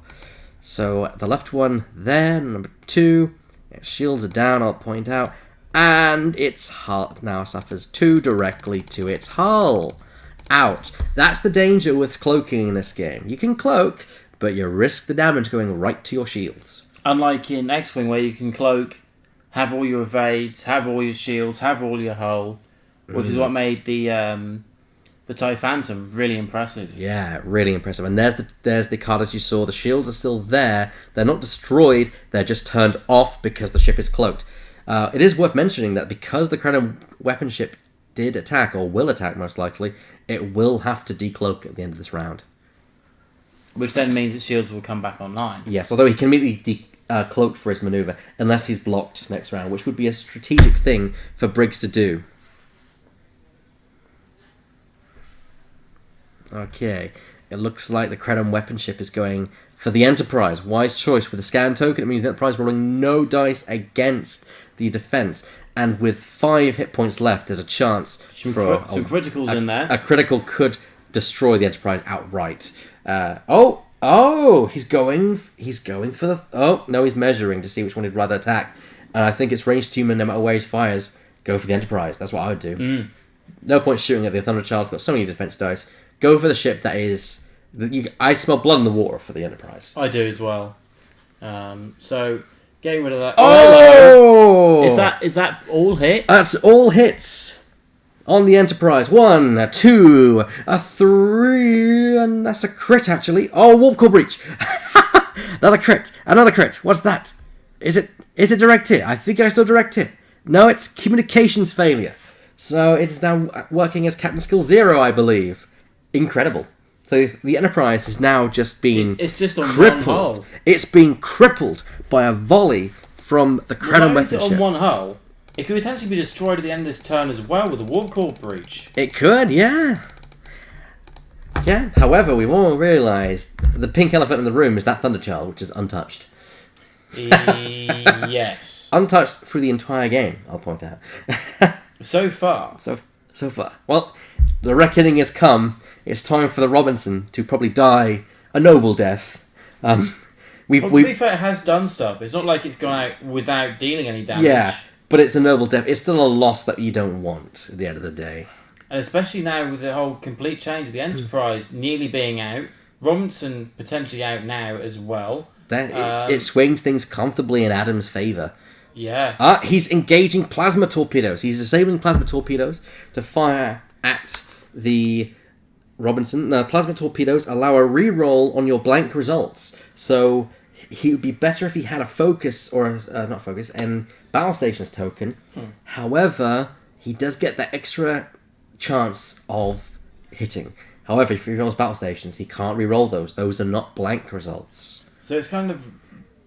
[SPEAKER 1] So the left one there, number 2. Shields are down, I'll point out. And its hull now suffers 2 directly to its hull. Ouch. That's the danger with cloaking in this game. You can cloak, but you risk the damage going right to your shields.
[SPEAKER 2] Unlike in X-Wing, where you can cloak, have all your evades, have all your shields, have all your hull, which is what made the TIE Phantom really impressive.
[SPEAKER 1] Yeah, really impressive. And there's the card as you saw. The shields are still there. They're not destroyed. They're just turned off because the ship is cloaked. It is worth mentioning that because the Krenim weapon ship did attack, or will attack most likely, it will have to decloak at the end of this round.
[SPEAKER 2] Which then means its shields will come back online.
[SPEAKER 1] Yes, although he can immediately decloak for his maneuver, unless he's blocked next round, which would be a strategic thing for Briggs to do. Okay, it looks like the Krenim weapon ship is going for the Enterprise. Wise choice. With a scan token, it means the Enterprise rolling no dice against the defense. And with 5 hit points left, there's a chance
[SPEAKER 2] some criticals in there.
[SPEAKER 1] A critical could destroy the Enterprise outright. He's going for the... Oh, no, he's measuring to see which one he'd rather attack. And I think it's ranged human, no matter where he fires, go for the Enterprise. That's what I would do. No point shooting at the Thunderchild. It's got so many defense dice. Go for the ship that is... I smell blood in the water for the Enterprise.
[SPEAKER 2] I do as well. So, getting rid of that...
[SPEAKER 1] Oh!
[SPEAKER 2] Is that all hits?
[SPEAKER 1] That's all hits on the Enterprise. 1, a 2, a 3, and that's a crit, actually. Oh, warp core breach. Another crit. What's that? Is it direct hit? I think I saw direct hit. No, it's communications failure. So it's now working as Captain Skill 0, I believe. Incredible. So the Enterprise has now just been
[SPEAKER 2] It's just on
[SPEAKER 1] crippled.
[SPEAKER 2] one hull.
[SPEAKER 1] It's been crippled by a volley from the Krenim weapon ship.
[SPEAKER 2] On one hull, it could potentially be destroyed at the end of this turn as well with a warp core breach.
[SPEAKER 1] It could, yeah. Yeah, however, we've all realised the pink elephant in the room is that Thunderchild, which is untouched.
[SPEAKER 2] Yes.
[SPEAKER 1] Untouched through the entire game, I'll point out.
[SPEAKER 2] So far.
[SPEAKER 1] So far. Well, the reckoning has come. It's time for the Robinson to probably die a noble death.
[SPEAKER 2] Well, to be fair, it has done stuff. It's not like it's gone out without dealing any damage.
[SPEAKER 1] Yeah, but it's a noble death. It's still a loss that you don't want at the end of the day.
[SPEAKER 2] And especially now with the whole complete change of the Enterprise nearly being out, Robinson potentially out now as well.
[SPEAKER 1] It swings things comfortably in Adam's favour.
[SPEAKER 2] Yeah.
[SPEAKER 1] He's engaging plasma torpedoes. He's disabling plasma torpedoes to fire at the Robinson. Now, plasma torpedoes allow a re-roll on your blank results. So he would be better if he had a focus, or not focus, and battle stations token. However, he does get that extra chance of hitting. However, if he rolls battle stations, he can't re-roll those. Those are not blank results.
[SPEAKER 2] So it's kind of,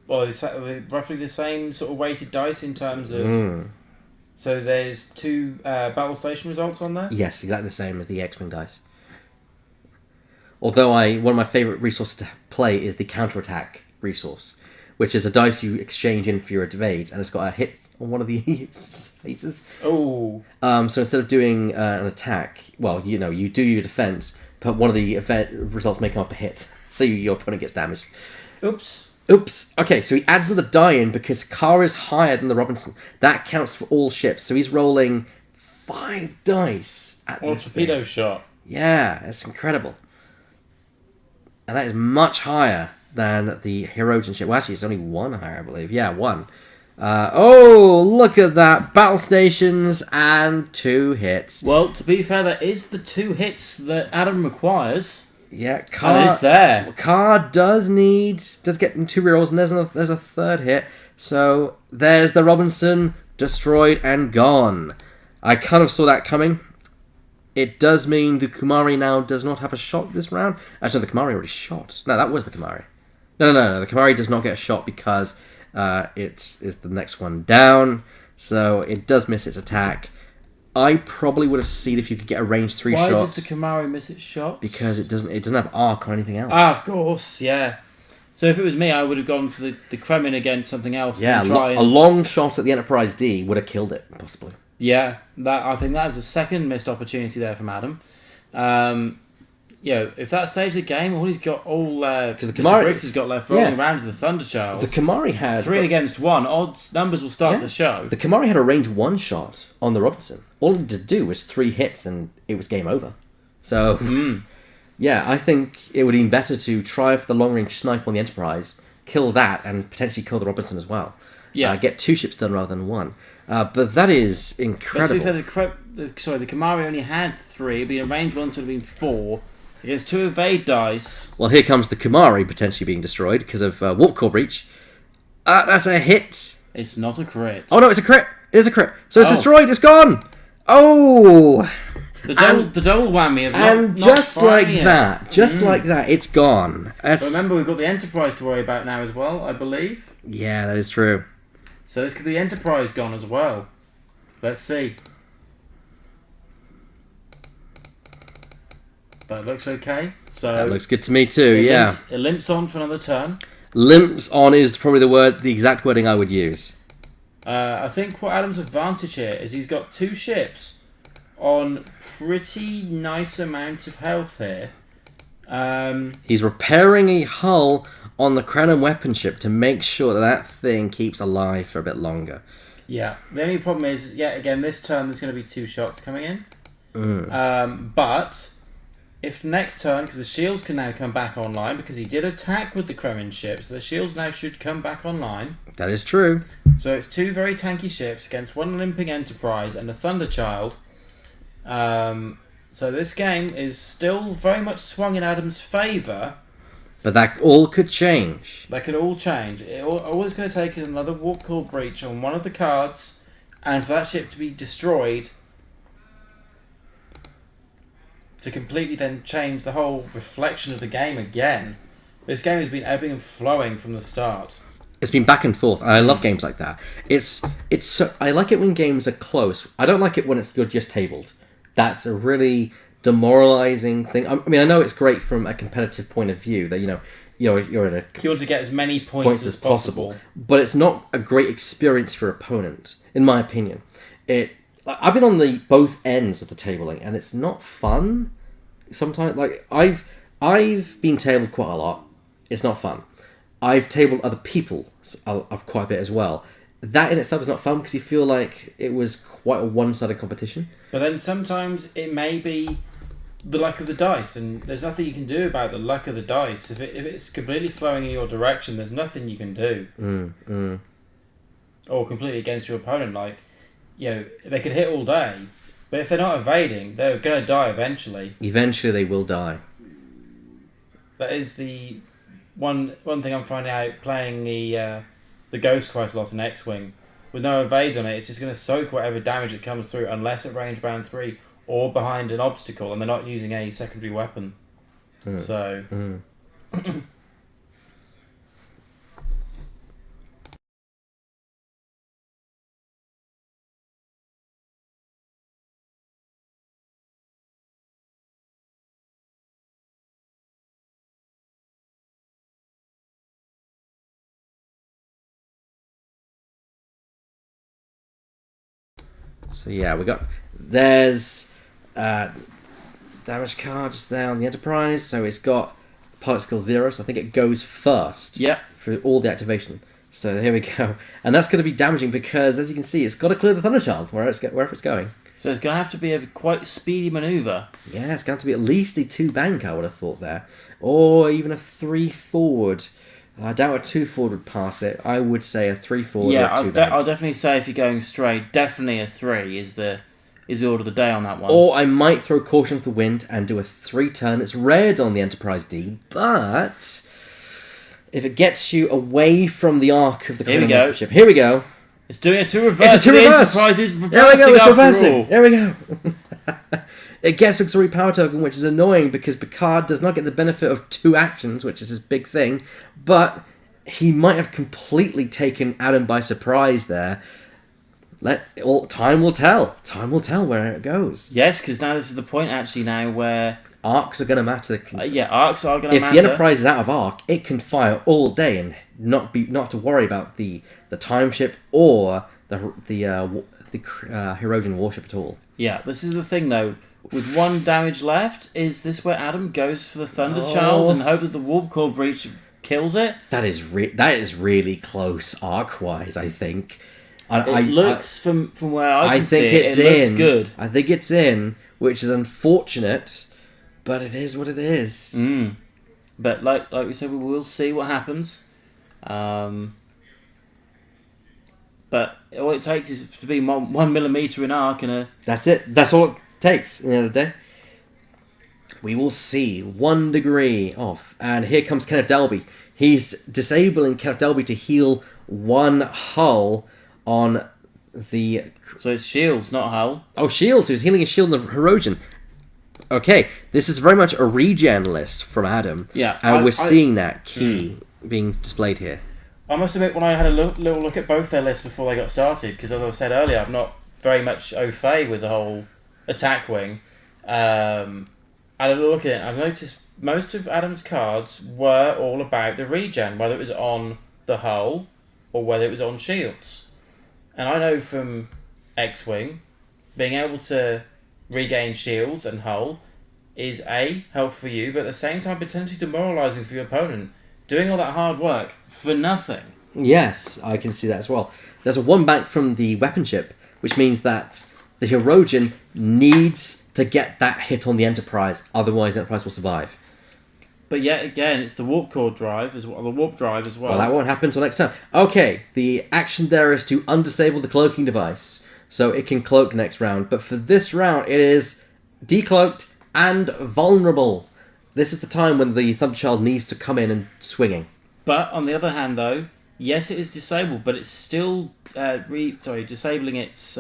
[SPEAKER 2] well, it's roughly the same sort of weighted dice in terms of... So there's 2 battle station results on there?
[SPEAKER 1] Yes, exactly the same as the X-Wing dice. Although one of my favourite resources to play is the counterattack resource, which is a dice you exchange in for your evades, and it's got a hit on one of the faces.
[SPEAKER 2] Oh.
[SPEAKER 1] So instead of doing an attack, well, you do your defense, but one of the event results may come up a hit, so your opponent gets damaged.
[SPEAKER 2] Oops.
[SPEAKER 1] Okay, so he adds another die in because Kara is higher than the Robinson. That counts for all ships, so he's rolling 5 dice at this
[SPEAKER 2] torpedo
[SPEAKER 1] thing.
[SPEAKER 2] shot.
[SPEAKER 1] Yeah, it's incredible. And that is much higher than the Hirogen ship. Well, actually, it's only 1 higher, I believe. Yeah, 1. Look at that. Battle stations and 2 hits.
[SPEAKER 2] Well, to be fair, that is the 2 hits that Adam requires.
[SPEAKER 1] Yeah,
[SPEAKER 2] And it's there.
[SPEAKER 1] Car does get 2 rerolls, and there's a 3rd hit. So there's the Robinson destroyed and gone. I kind of saw that coming. It does mean the Kumari now does not have a shot this round. Actually, the Kumari already shot. No, that was the Kumari. No. The Kumari does not get a shot because it is the next one down. So it does miss its attack. I probably would have seen if you could get a range 3 shot.
[SPEAKER 2] Why does the Kumari miss its shot?
[SPEAKER 1] Because it doesn't have arc or anything else.
[SPEAKER 2] Ah, of course, yeah. So if it was me, I would have gone for the Kremen against something else.
[SPEAKER 1] Yeah, a long shot at the Enterprise D would have killed it, possibly.
[SPEAKER 2] Yeah, I think that is a second missed opportunity there from Adam. If that stage of the game, all he's got, because
[SPEAKER 1] the Kumari,
[SPEAKER 2] Briggs has got left rolling around is the Thunderchild.
[SPEAKER 1] The Kumari had
[SPEAKER 2] 3 against 1. Odds numbers will start to show.
[SPEAKER 1] The Kumari had a range 1 shot on the Robinson. All he had to do was 3 hits, and it was game over. So, yeah, I think it would have been better to try for the long range snipe on the Enterprise, kill that, and potentially kill the Robinson as well. Yeah, get 2 ships done rather than 1. But that is incredible.
[SPEAKER 2] But to be fair, the Kumari only had 3, it'd be a range 1, so it'd have been 4. Against 2 evade dice.
[SPEAKER 1] Well, here comes the Kumari potentially being destroyed because of warp core breach. That's a hit.
[SPEAKER 2] It's not a crit.
[SPEAKER 1] Oh no, it's a crit. It is a crit. So it's destroyed. It's gone. Oh.
[SPEAKER 2] The double whammy of
[SPEAKER 1] and just like that, it's gone.
[SPEAKER 2] But remember, we've got the Enterprise to worry about now as well, I believe.
[SPEAKER 1] Yeah, that is true.
[SPEAKER 2] So this could be the Enterprise gone as well. Let's see. That looks okay. So
[SPEAKER 1] that looks good to me too.
[SPEAKER 2] It limps on for another turn.
[SPEAKER 1] Limps on is probably the exact wording I would use.
[SPEAKER 2] I think what Adam's advantage here is he's got 2 ships on pretty nice amount of health here.
[SPEAKER 1] He's repairing a hull on the Crown Weapon ship to make sure that thing keeps alive for a bit longer.
[SPEAKER 2] Yeah. The only problem is, again, this turn there's going to be 2 shots coming in. But if next turn, because the shields can now come back online, because he did attack with the Kremen ships, the shields now should come back online.
[SPEAKER 1] That is true.
[SPEAKER 2] So it's 2 very tanky ships against 1 limping Enterprise and a Thunderchild. So this game is still very much swung in Adam's favour.
[SPEAKER 1] But that all could change.
[SPEAKER 2] That could all change. All it's going to take is another warp core breach on one of the cards, and for that ship to be destroyed, to completely then change the whole reflection of the game again. This game has been ebbing and flowing from the start.
[SPEAKER 1] It's been back and forth, and I love games like that. I like it when games are close. I don't like it when you're just tabled. That's a really demoralizing thing. I mean, I know it's great from a competitive point of view that you're in a
[SPEAKER 2] You want to get as many points,
[SPEAKER 1] points as possible. But it's not a great experience for your opponent, in my opinion. I've been on the both ends of the tabling, and it's not fun. Sometimes, like I've been tabled quite a lot. It's not fun. I've tabled other people quite a bit as well. That in itself is not fun because you feel like it was quite a one-sided competition.
[SPEAKER 2] But then sometimes it may be the luck of the dice, and there's nothing you can do about the luck of the dice. If it's completely flowing in your direction, there's nothing you can do. Or completely against your opponent. Like, they could hit all day, but if they're not evading, they're going to die eventually.
[SPEAKER 1] Eventually, they will die.
[SPEAKER 2] That is the one thing I'm finding out playing the Ghost quite a lot in X-Wing. With no evades on it, it's just going to soak whatever damage it comes through, unless at range bound 3 or behind an obstacle, and they're not using a secondary weapon. So.
[SPEAKER 1] So yeah, there's damage card just there on the Enterprise. So it's got pilot skill 0. So I think it goes first.
[SPEAKER 2] Yep.
[SPEAKER 1] For all the activation. So here we go, and that's going to be damaging because, as you can see, it's got to clear the Thunderchild wherever it's going.
[SPEAKER 2] So it's going to have to be a quite speedy manoeuvre.
[SPEAKER 1] Yeah, it's going to be at least a 2 bank, I would have thought there, or even a 3 forward. I doubt a 2 forward would pass it. I would say a 3 forward.
[SPEAKER 2] Yeah,
[SPEAKER 1] or a 2 bank.
[SPEAKER 2] I'll definitely say if you're going straight, definitely a 3 is the order of the day on that one.
[SPEAKER 1] Or I might throw caution to the wind and do a 3 turn. It's red on the Enterprise D, but if it gets you away from the arc of the ship, here we go.
[SPEAKER 2] It's doing a 2 reverse.
[SPEAKER 1] It's a 2 reverse.
[SPEAKER 2] The Enterprise is reversing.
[SPEAKER 1] There we go. It's reversing.
[SPEAKER 2] All.
[SPEAKER 1] There we go. It gets auxiliary power token, which is annoying because Picard does not get the benefit of 2 actions, which is his big thing. But he might have completely taken Adam by surprise there. Time will tell. Time will tell where it goes.
[SPEAKER 2] Yes, because now this is the point actually now where
[SPEAKER 1] arcs are going to matter.
[SPEAKER 2] Arcs are going to matter.
[SPEAKER 1] If the Enterprise is out of arc, it can fire all day and not to worry about the time ship or the Herodian warship at all.
[SPEAKER 2] Yeah, this is the thing though. With 1 damage left, is this where Adam goes for the Thunderchild and hope that the warp core breach kills it?
[SPEAKER 1] That is really close arc-wise, I think.
[SPEAKER 2] It looks from where I can see it looks good.
[SPEAKER 1] I think it's in, which is unfortunate, but it is what it is.
[SPEAKER 2] But like we said, we will see what happens. But all it takes is to be 1 millimeter in arc and a...
[SPEAKER 1] That's it. That's all it takes at the end of the day. We will see. 1 degree off. And here comes Kenneth Delby. He's disabling Kenneth Delby to heal 1 hull on the...
[SPEAKER 2] So it's shields, not hull.
[SPEAKER 1] Oh, shields. He's healing a shield on the Herodian. Okay, this is very much a regen list from Adam.
[SPEAKER 2] Yeah.
[SPEAKER 1] And we're seeing that key being displayed here.
[SPEAKER 2] I must admit, when I had a little look at both their lists before they got started, because as I said earlier, I'm not very much au fait with the whole attack wing. I had a look at it, and I've noticed most of Adam's cards were all about the regen, whether it was on the hull or whether it was on shields. And I know from X-Wing, being able to regain shields and hull is helpful for you, but at the same time potentially demoralising for your opponent. Doing all that hard work for nothing.
[SPEAKER 1] Yes, I can see that as well. There's a 1 bank from the weapon ship, which means that the Herodian needs to get that hit on the Enterprise, otherwise the Enterprise will survive.
[SPEAKER 2] But yet again, it's the warp core drive as well. The warp drive as well.
[SPEAKER 1] Well, that won't happen until next time. Okay, the action there is to undisable the cloaking device, so it can cloak next round. But for this round, it is decloaked and vulnerable. This is the time when the Thunderchild needs to come in and swinging.
[SPEAKER 2] But on the other hand, though, yes, it is disabled, but it's still disabling its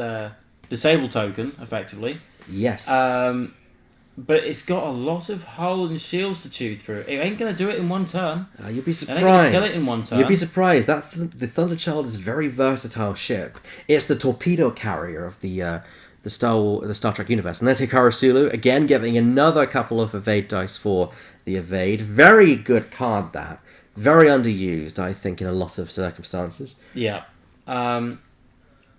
[SPEAKER 2] disable token effectively.
[SPEAKER 1] Yes.
[SPEAKER 2] But it's got a lot of hull and shields to chew through. It ain't gonna do it in 1 turn.
[SPEAKER 1] You'll be surprised.
[SPEAKER 2] It ain't gonna kill it in 1 turn.
[SPEAKER 1] You'll be surprised. The Thunderchild is a very versatile ship. It's the torpedo carrier of the Star Trek universe. And there's Hikaru Sulu, again giving another couple of evade dice for the evade. Very good card, that. very underused, I think, in a lot of circumstances.
[SPEAKER 2] Yeah. I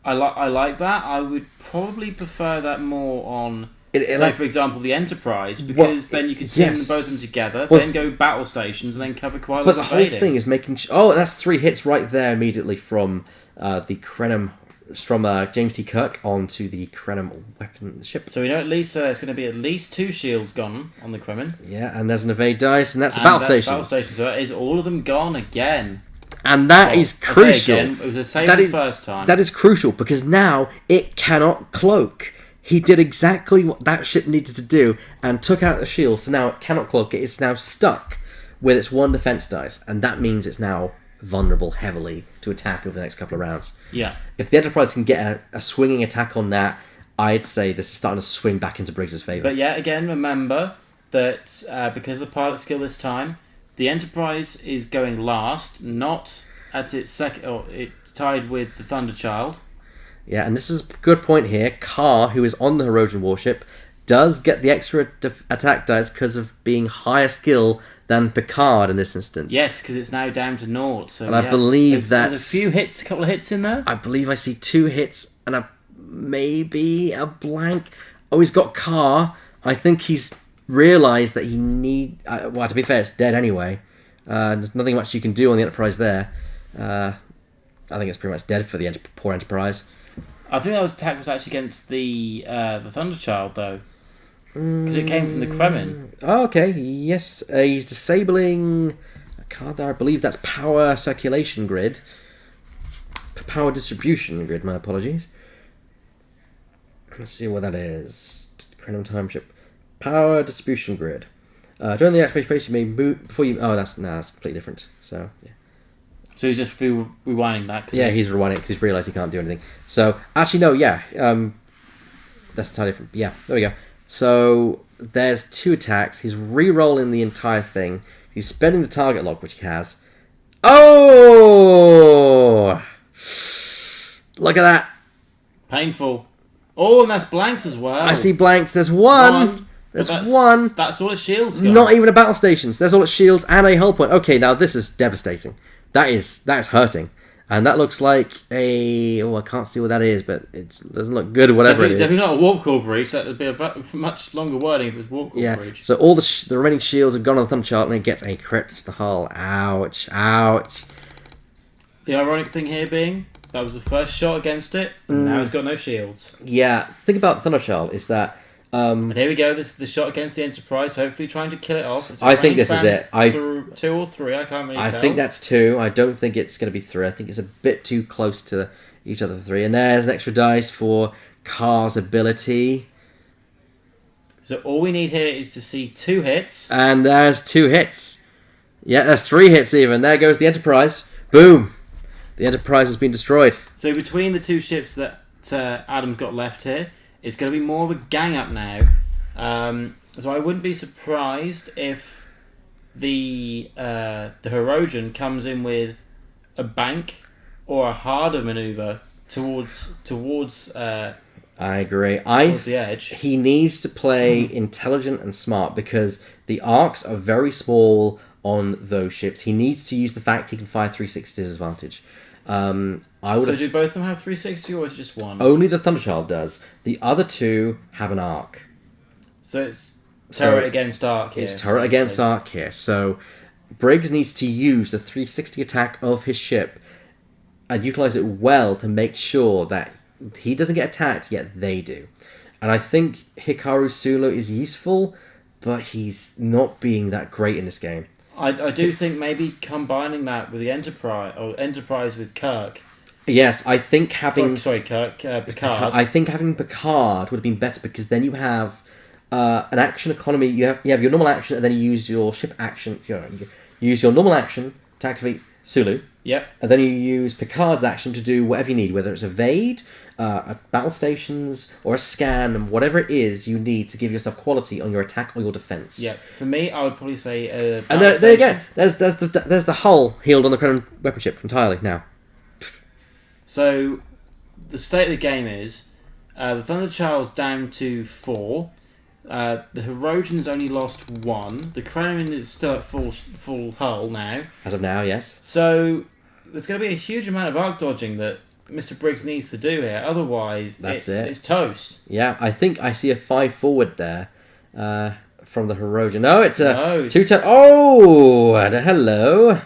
[SPEAKER 2] like that. I would probably prefer that more on, for example, the Enterprise, because then you could team both of them together, then go battle stations, and then cover quite a lot
[SPEAKER 1] But the
[SPEAKER 2] of
[SPEAKER 1] whole
[SPEAKER 2] evading.
[SPEAKER 1] thing is making... Oh, that's 3 hits right there immediately from the Krenim... From James T. Kirk onto the Krenim weapon ship.
[SPEAKER 2] So we know at least there's going to be at least 2 shields gone on the Kremen.
[SPEAKER 1] Yeah, and there's an evade dice, and that's a battle station.
[SPEAKER 2] Battle station, so that is all of them gone again.
[SPEAKER 1] And that is crucial.
[SPEAKER 2] Again, it was the same the first time.
[SPEAKER 1] That is crucial, because now it cannot cloak. He did exactly what that ship needed to do, and took out the shield, so now it cannot cloak. It is now stuck with its 1 defense dice, and that means it's now vulnerable heavily to attack over the next couple of rounds.
[SPEAKER 2] Yeah.
[SPEAKER 1] If the Enterprise can get a swinging attack on that, I'd say this is starting to swing back into Briggs' favour.
[SPEAKER 2] But yeah, again, remember that because of the pilot skill this time, the Enterprise is going last, not at its second, or it tied with the Thunderchild.
[SPEAKER 1] Yeah, and this is a good point here. Carr, who is on the Herodian warship, does get the extra attack dice because of being higher skill than Picard in this instance.
[SPEAKER 2] Yes, because it's now down to 0. So,
[SPEAKER 1] and I believe
[SPEAKER 2] there's a couple of hits in there.
[SPEAKER 1] I believe I see 2 hits and maybe a blank. Oh, he's got Carr. I think he's realised that he well, to be fair, it's dead anyway. There's nothing much you can do on the Enterprise there. I think it's pretty much dead for the poor Enterprise.
[SPEAKER 2] I think that attack was actually against the Thunderchild, though. Because it came from the Kremen.
[SPEAKER 1] Oh, okay. Yes, he's disabling a card there. I believe that's power circulation grid. Power distribution grid, my apologies. Let's see what that is. Krenim time ship. Power distribution grid. During the activation phase, you may move before you... Oh, that's completely different. So, yeah.
[SPEAKER 2] So he's just rewinding that?
[SPEAKER 1] Yeah, he's rewinding it because he's realised he can't do anything. So, actually, no, yeah. That's entirely different. Yeah, there we go. So, there's 2 attacks. He's re-rolling the entire thing. He's spending the target lock, which he has. Oh! Look at that.
[SPEAKER 2] Painful. Oh, and that's blanks as well.
[SPEAKER 1] I see blanks. There's one. There's one.
[SPEAKER 2] That's all its shields got.
[SPEAKER 1] Not even a battle stations. There's all its shields and a hull point. Okay, now this is devastating. That's hurting. And that looks like a... Oh, I can't see what that is, but it doesn't look good, whatever it is.
[SPEAKER 2] Definitely not a warp core breach. That would be a much longer wording if it was warp core breach.
[SPEAKER 1] So all the remaining shields are gone on the Thunderchild, and it gets a crit to the hull. Ouch. Ouch.
[SPEAKER 2] The ironic thing here being, that was the first shot against it, and now it's got no shields.
[SPEAKER 1] Yeah, the thing about the Thunderchild is that...
[SPEAKER 2] and here we go, this is the shot against the Enterprise, hopefully trying to kill it off.
[SPEAKER 1] I think this is it.
[SPEAKER 2] 2 or 3, I can't really tell.
[SPEAKER 1] I think that's 2. I don't think it's going to be 3. I think it's a bit too close to each other 3. And there's an extra dice for Carr's ability.
[SPEAKER 2] So all we need here is to see 2 hits.
[SPEAKER 1] And there's 2 hits. Yeah, there's 3 hits even. There goes the Enterprise. Boom. The Enterprise has been destroyed.
[SPEAKER 2] So between the 2 ships that Adam's got left here, it's going to be more of a gang up now. So I wouldn't be surprised if the Herodian comes in with a bank or a harder maneuver towards
[SPEAKER 1] I agree.
[SPEAKER 2] towards the edge.
[SPEAKER 1] He needs to play intelligent and smart because the arcs are very small on those ships. He needs to use the fact he can fire 360 to his advantage. So
[SPEAKER 2] do both of them have 360 or is it just one?
[SPEAKER 1] Only the Thunderchild does. The other 2 have an arc.
[SPEAKER 2] So it's turret against arc here.
[SPEAKER 1] It's turret against arc here. So Briggs needs to use the 360 attack of his ship and utilise it well to make sure that he doesn't get attacked, yet they do. And I think Hikaru Sulu is useful, but he's not being that great in this game.
[SPEAKER 2] I do think maybe combining that with the Enterprise with Kirk.
[SPEAKER 1] Yes, I think having...
[SPEAKER 2] Picard.
[SPEAKER 1] I think having Picard would have been better because then you have an action economy. You have your normal action, and then you use your ship action. You use your normal action to activate Sulu.
[SPEAKER 2] Yep.
[SPEAKER 1] And then you use Picard's action to do whatever you need, whether it's evade, battle stations, or a scan, and whatever it is you need to give yourself quality on your attack or your defense.
[SPEAKER 2] Yeah. For me, I would probably say.
[SPEAKER 1] And there you go. There's the hull healed on the Krenim weapon ship entirely now.
[SPEAKER 2] So, the state of the game is the Thunderchild's down to 4. The Herodian's only lost 1. The Kremen is still at full hull now.
[SPEAKER 1] As of now, yes.
[SPEAKER 2] So there's going to be a huge amount of arc dodging that Mr. Briggs needs to do here. Otherwise, it's toast.
[SPEAKER 1] Yeah, I think I see a 5 forward there from the Herodian. No, it's a 2-turn. Oh, hello.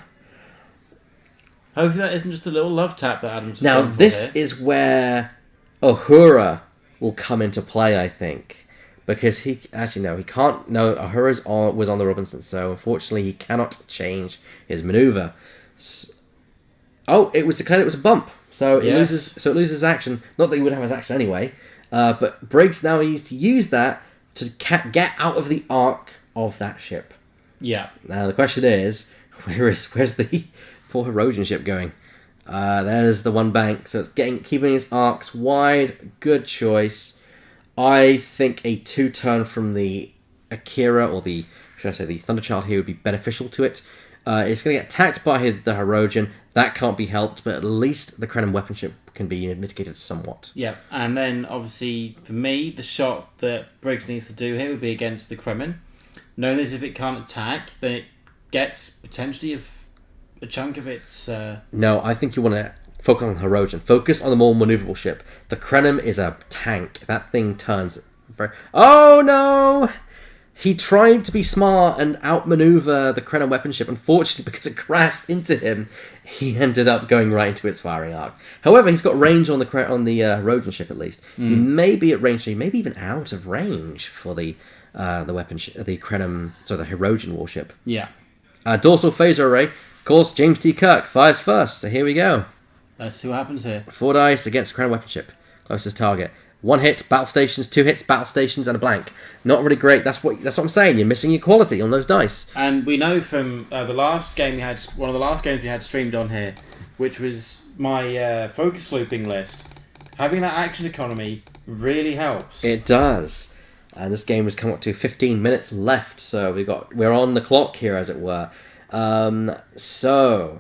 [SPEAKER 2] Hopefully that isn't just a little love tap that Adam's
[SPEAKER 1] Now, this is where Uhura will come into play, I think. Because he... Actually, no, he can't... No, Uhura was on the Robinson, so unfortunately he cannot change his maneuver. It was declared it was a bump. So it loses action. Not that he would have his action anyway. But Briggs now needs to use that to get out of the arc of that ship.
[SPEAKER 2] Yeah.
[SPEAKER 1] Now the question is, where's the poor Herodian ship going? There's the one bank. So it's keeping his arcs wide. Good choice. I think a 2-turn from the Akira, or the Thunderchild here would be beneficial to it. It's going to get attacked by the Herodian. That can't be helped, but at least the Kremen weapon ship can be mitigated somewhat.
[SPEAKER 2] Yeah, and then obviously for me, the shot that Briggs needs to do here would be against the Kremen. Knowing that if it can't attack, then it gets potentially a chunk of its...
[SPEAKER 1] No, I think you want to focus on the Herodian. Focus on the more maneuverable ship. The Kremen is a tank. That thing turns very... Oh, no! He tried to be smart and outmaneuver the Kremen weapon ship. Unfortunately, because it crashed into him, he ended up going right into its firing arc. However, he's got range on the Herodian ship at least. He may be at range, he may be even out of range for the weapon the Kremen, the Herodian warship.
[SPEAKER 2] Yeah.
[SPEAKER 1] Dorsal phaser array. Of course, James T. Kirk fires first. So here we go.
[SPEAKER 2] Let's see what happens here.
[SPEAKER 1] 4 dice against Kremen weapon ship. Closest target. 1 hit, battle stations, 2 hits, battle stations, and a blank. Not really great. That's what I'm saying. You're missing your quality on those dice.
[SPEAKER 2] And we know from the last game we had, one of the last games we had streamed on here, which was my focus looping list. Having that action economy really helps.
[SPEAKER 1] It does. And this game has come up to 15 minutes left, so we're on the clock here, as it were. So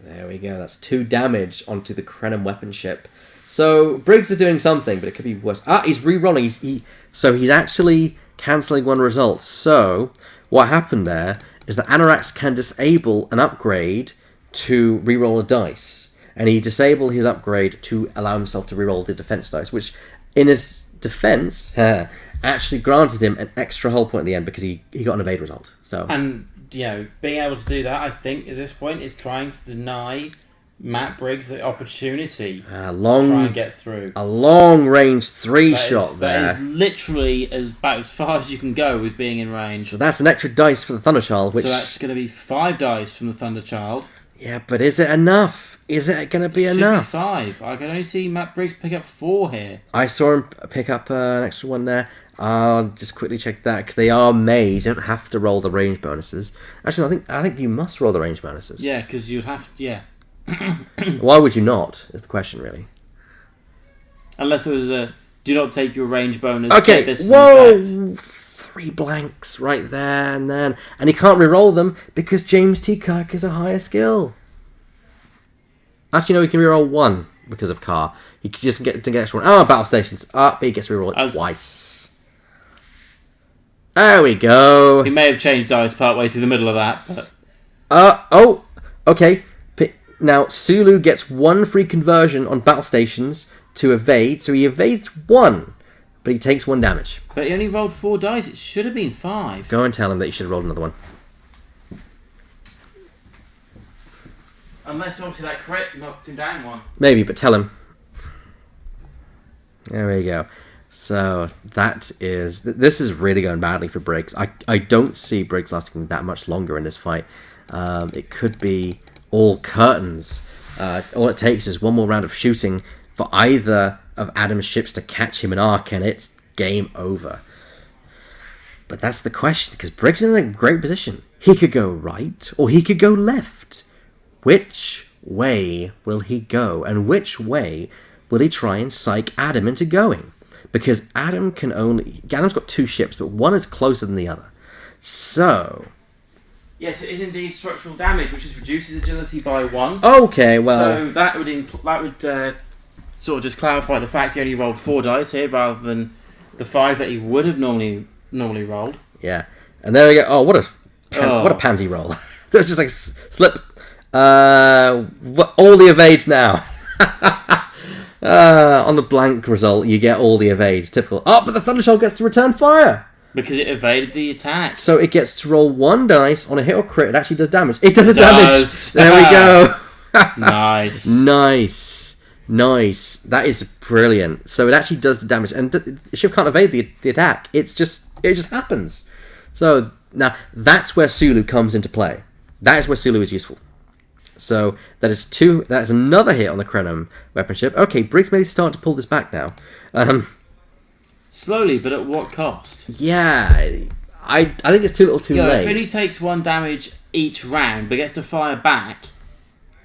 [SPEAKER 1] there we go. That's 2 damage onto the Kremen weapon ship. So Briggs is doing something, but it could be worse. He's re-rolling. He's actually cancelling 1 result. So what happened there is that Anorax can disable an upgrade to re-roll a dice, and he disabled his upgrade to allow himself to re-roll the defense dice, which, in his defense, actually granted him an extra hull point at the end because he got an evade result. So
[SPEAKER 2] and being able to do that, I think at this point is trying to deny Matt Briggs the opportunity to try and get through.
[SPEAKER 1] A long range 3 shot there.
[SPEAKER 2] That is literally about as far as you can go with being in range.
[SPEAKER 1] So that's an extra dice for the Thunderchild.
[SPEAKER 2] So that's going to be 5 dice from the Thunderchild.
[SPEAKER 1] Yeah, but is it enough? Is it going to be enough?
[SPEAKER 2] Should be 5. I can only see Matt Briggs pick up 4 here.
[SPEAKER 1] I saw him pick up an extra 1 there. I'll just quickly check that because they are made. You don't have to roll the range bonuses. Actually, I think you must roll the range bonuses.
[SPEAKER 2] Yeah, because you'd have to. Yeah.
[SPEAKER 1] Why would you not? Is the question really?
[SPEAKER 2] Unless there was a do not take your range bonus.
[SPEAKER 1] Okay. Whoa! 3 blanks right there, and he can't re-roll them because James T. Kirk is a higher skill. Actually, no, he can re-roll 1 because of Carr. He can just get extra 1. Battle stations. But he gets re-rolled twice. There we go.
[SPEAKER 2] He may have changed dice partway through the middle of that, but
[SPEAKER 1] okay. Now, Sulu gets 1 free conversion on battle stations to evade, so he evades 1, but he takes 1 damage.
[SPEAKER 2] But he only rolled 4 dice. It should have been 5.
[SPEAKER 1] Go and tell him that you should have rolled another 1.
[SPEAKER 2] Unless, obviously, that crit knocked him down 1.
[SPEAKER 1] Maybe, but tell him. There we go. So, this is really going badly for Briggs. I don't see Briggs lasting that much longer in this fight. It could be all curtains. All it takes is 1 more round of shooting for either of Adam's ships to catch him in arc, and it's game over. But that's the question, because Briggs is in a great position. He could go right, or he could go left. Which way will he go, and which way will he try and psych Adam into going? Because Adam's got 2 ships, but 1 is closer than the other. So...
[SPEAKER 2] Yes, it is indeed structural damage, which reduces agility by 1.
[SPEAKER 1] Okay, well...
[SPEAKER 2] So that would sort of just clarify the fact he only rolled 4 dice here, rather than the 5 that he would have normally normally rolled.
[SPEAKER 1] Yeah, and there we go. Oh, what a
[SPEAKER 2] Oh.
[SPEAKER 1] what a pansy roll! There's just like slip. All the evades now. On the blank result, you get all the evades. Typical. Oh, but the Thundershock gets to return fire.
[SPEAKER 2] Because it evaded the attack.
[SPEAKER 1] So it gets to roll 1 dice on a hit or crit. It actually does damage. It does a
[SPEAKER 2] Does.
[SPEAKER 1] damage. There we go.
[SPEAKER 2] Nice.
[SPEAKER 1] Nice. That is brilliant. So it actually does the damage, and the ship can't evade the attack. It just happens. So now that's where Sulu comes into play. That is where Sulu is useful. So that is another hit on the Krenim weapon ship. Okay, Briggs may start to pull this back now.
[SPEAKER 2] Slowly, but at what cost?
[SPEAKER 1] Yeah, I think it's too little too late.
[SPEAKER 2] If he takes 1 damage each round, but gets to fire back,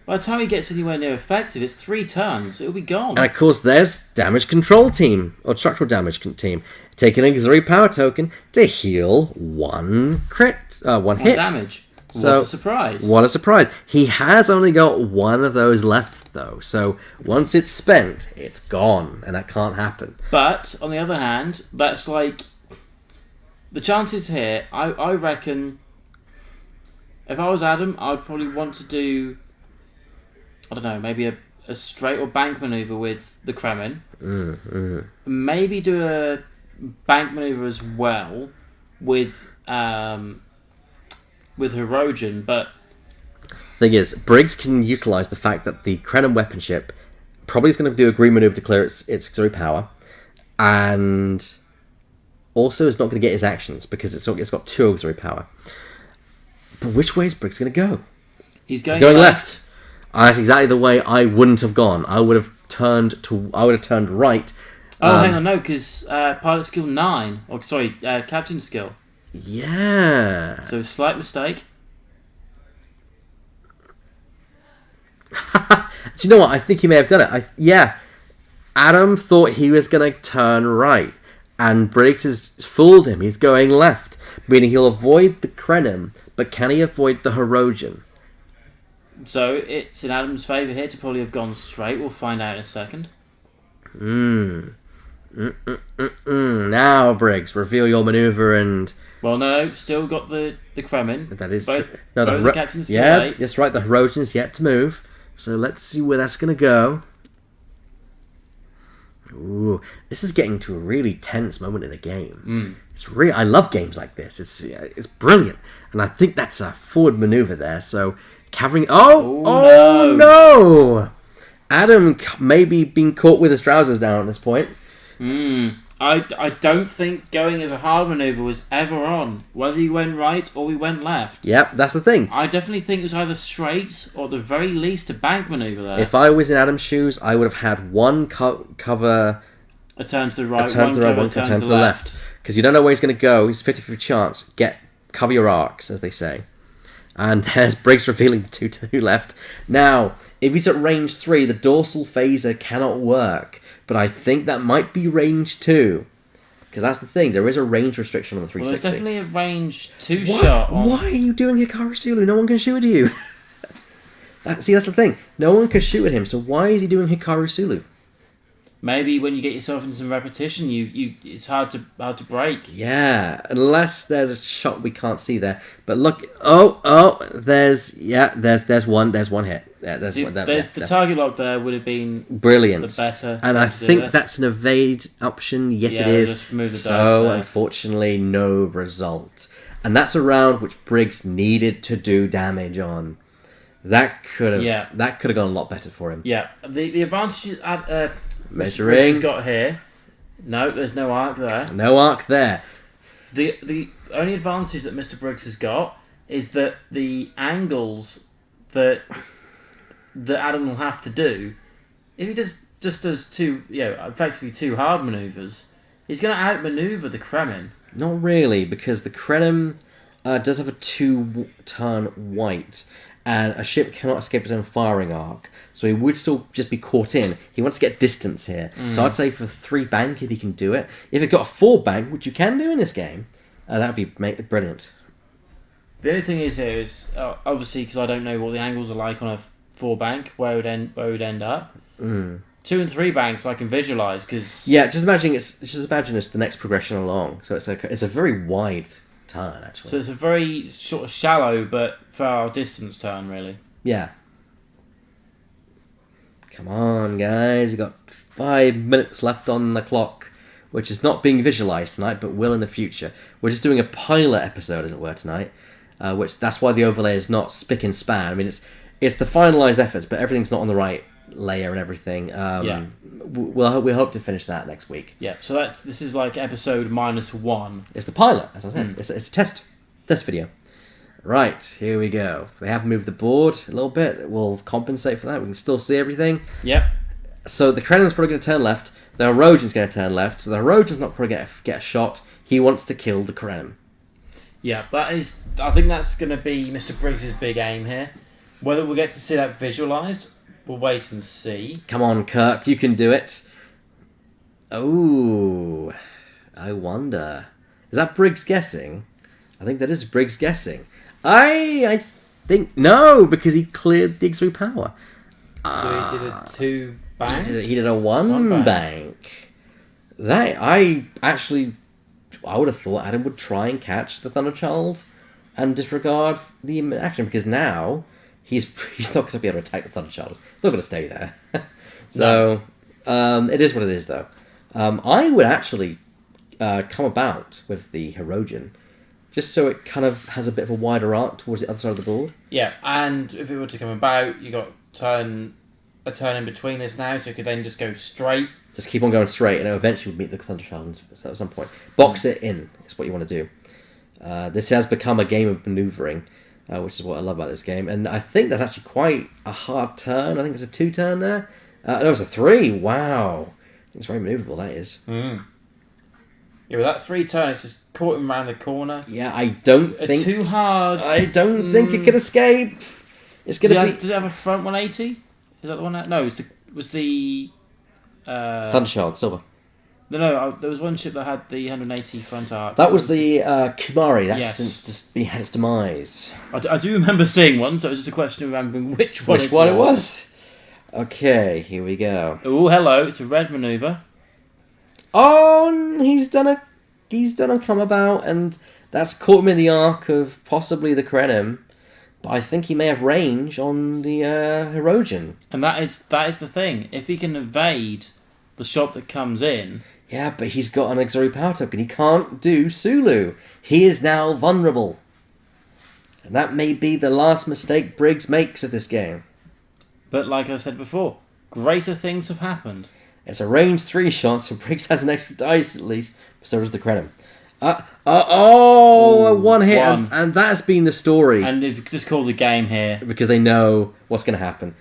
[SPEAKER 2] by the time he gets anywhere near effective, it's 3 turns. It'll be gone.
[SPEAKER 1] And of course, there's damage control team or structural damage team taking an auxiliary power token to heal 1 crit, 1 hit
[SPEAKER 2] damage.
[SPEAKER 1] So,
[SPEAKER 2] what a surprise!
[SPEAKER 1] What a surprise! He has only got 1 of those left though, so once it's spent, it's gone, and that can't happen.
[SPEAKER 2] But on the other hand, that's like the chances here. I reckon if I was Adam, I'd probably want to do, I don't know, maybe a straight or bank maneuver with the Kremen. Maybe do a bank maneuver as well with Hirogen, but
[SPEAKER 1] Thing is, Briggs can utilize the fact that the Krenim weapon ship probably is going to do a green maneuver to clear its auxiliary power, and also is not going to get his actions because it's got 2 auxiliary power. But which way is Briggs going to go?
[SPEAKER 2] He's going
[SPEAKER 1] left. That's exactly the way I wouldn't have gone. I would have turned right.
[SPEAKER 2] Hang on, no, because pilot skill 9, or sorry, captain skill.
[SPEAKER 1] Yeah.
[SPEAKER 2] So slight mistake.
[SPEAKER 1] Do you know what? I think he may have done it. Adam thought he was going to turn right, and Briggs has fooled him. He's going left, meaning he'll avoid the Krenim, but can he avoid the Hirogen?
[SPEAKER 2] So it's in Adam's favour here to probably have gone straight. We'll find out in a second.
[SPEAKER 1] Now, Briggs, reveal your maneuver and...
[SPEAKER 2] Well, no, still got the Kremen.
[SPEAKER 1] That is
[SPEAKER 2] both,
[SPEAKER 1] true. No,
[SPEAKER 2] both the captains still
[SPEAKER 1] yeah,
[SPEAKER 2] late.
[SPEAKER 1] that's right. The Hirogen's yet to move. So let's see where that's going to go. Ooh, this is getting to a really tense moment in the game. It's I love games like this. It's brilliant, and I think that's a forward maneuver there. So covering. Oh no! Adam may be being caught with his trousers down at this point.
[SPEAKER 2] I don't think going as a hard maneuver was ever on, whether you went right or we went left.
[SPEAKER 1] Yep, that's the thing.
[SPEAKER 2] I definitely think it was either straight or at the very least a bank maneuver there.
[SPEAKER 1] If I was in Adam's shoes, I would have had one cover...
[SPEAKER 2] A turn to the right,
[SPEAKER 1] a turn to the right, one turn to the left. Because you don't know where he's going to go. He's 50-50 chance. Cover your arcs, as they say. And there's Briggs revealing the 2 left. Now, if he's at range 3, the dorsal phaser cannot work. But I think that might be range 2. Because that's the thing, there is a range restriction on the 360.
[SPEAKER 2] Well, there's definitely a range 2 shot on...
[SPEAKER 1] Why are you doing Hikaru Sulu? No one can shoot at you. See, that's the thing. No one can shoot at him, so why is he doing Hikaru Sulu?
[SPEAKER 2] Maybe when you get yourself into some repetition, you it's hard to break.
[SPEAKER 1] Yeah, unless there's a shot we can't see there. But look, there's one hit.
[SPEAKER 2] The target lock there would have been
[SPEAKER 1] brilliant,
[SPEAKER 2] the better.
[SPEAKER 1] And I think that's an evade option. Yes, it is.
[SPEAKER 2] Just move the dice
[SPEAKER 1] so
[SPEAKER 2] there.
[SPEAKER 1] Unfortunately, no result. And that's a round which Briggs needed to do damage on. That could have gone a lot better for him.
[SPEAKER 2] Yeah, the advantages at
[SPEAKER 1] measuring
[SPEAKER 2] Briggs has got here. No, there's no arc there.
[SPEAKER 1] No arc there.
[SPEAKER 2] The only advantage that Mr. Briggs has got is that the angles that Adam will have to do, if he just does 2, effectively 2 hard maneuvers, he's going to outmaneuver the Kremen.
[SPEAKER 1] Not really, because the Krenim does have a 2-turn white, and a ship cannot escape its own firing arc. So he would still just be caught in. He wants to get distance here. So I'd say for 3 bank, if he can do it. If it got a 4 bank, which you can do in this game, that would be brilliant.
[SPEAKER 2] The only thing is here is, obviously, because I don't know what the angles are like on a 4 bank, where it would end up. 2 and 3 banks I can visualise because
[SPEAKER 1] Yeah, just imagine it's the next progression along. So it's a very wide turn actually.
[SPEAKER 2] so it's a very sort of shallow but far distance turn really.
[SPEAKER 1] Yeah. Come on, guys. You've got 5 minutes left on the clock, which is not being visualised tonight, but will in the future. We're just doing a pilot episode, as it were, tonight, which that's why the overlay is not spick and span. I mean, it's the finalised efforts, but everything's not on the right layer and everything.
[SPEAKER 2] Yeah.
[SPEAKER 1] We hope to finish that next week.
[SPEAKER 2] Yeah, so this is like episode -1.
[SPEAKER 1] It's the pilot, as I said. It's a test video. Right, here we go. They have moved the board a little bit. We'll compensate for that. We can still see everything.
[SPEAKER 2] Yep.
[SPEAKER 1] So the Krennin's probably going to turn left. The Erosion's going to turn left. So the Erosion's not probably get a shot. He wants to kill the Krenin.
[SPEAKER 2] Yeah, I think that's going to be Mr. Briggs's big aim here. Whether we'll get to see that visualised, we'll wait and see.
[SPEAKER 1] Come on, Kirk, you can do it. Oh, I wonder. Is that Briggs guessing? I think that is Briggs guessing. I think no, because he cleared the X3 power.
[SPEAKER 2] So he did a 2 bank.
[SPEAKER 1] He did a one bank. I would have thought Adam would try and catch the Thunderchild and disregard the action, because now he's not going to be able to attack the Thunderchild. It's not going to stay there. So it is what it is, though. I would actually come about with the Hirogen, just so it kind of has a bit of a wider arc towards the other side of the board.
[SPEAKER 2] Yeah, and if it were to come about, you got a turn in between this now, so you could then just go straight.
[SPEAKER 1] Just keep on going straight, and it eventually would meet the Thunderchild at some point. Box it in is what you want to do. This has become a game of manoeuvring, which is what I love about this game. And I think that's actually quite a hard turn. I think it's a 2 turn there. No, it's a 3. Wow. It's very manoeuvrable, that is.
[SPEAKER 2] Yeah, with that 3 turn, it's just caught him around the corner.
[SPEAKER 1] Yeah, I don't think...
[SPEAKER 2] Too hard.
[SPEAKER 1] I don't think it can escape. It's going to be...
[SPEAKER 2] Does it have a front 180? Is that the one that... No, it was the...
[SPEAKER 1] Thunderchild, silver.
[SPEAKER 2] No, there was one ship that had the 180 front arc.
[SPEAKER 1] That was the Kumari. That's
[SPEAKER 2] Yes.
[SPEAKER 1] since had its demise.
[SPEAKER 2] I do remember seeing one, so it was just a question of remembering which one
[SPEAKER 1] Which one it was? Okay, here we go.
[SPEAKER 2] Oh, hello! It's a red maneuver.
[SPEAKER 1] Oh, he's done a come about, and that's caught him in the arc of possibly the Krenim. But I think he may have range on the Hirogen.
[SPEAKER 2] And that is the thing. If he can evade the shot that comes in...
[SPEAKER 1] Yeah, but he's got an auxiliary power token. He can't do Sulu. He is now vulnerable. And that may be the last mistake Briggs makes of this game.
[SPEAKER 2] But like I said before, greater things have happened.
[SPEAKER 1] It's a range 3 shot, so Briggs has an extra dice at least. So does the Krenim. One hit.
[SPEAKER 2] One.
[SPEAKER 1] And that's been the story.
[SPEAKER 2] And if you could just call the game here...
[SPEAKER 1] Because they know what's going to happen.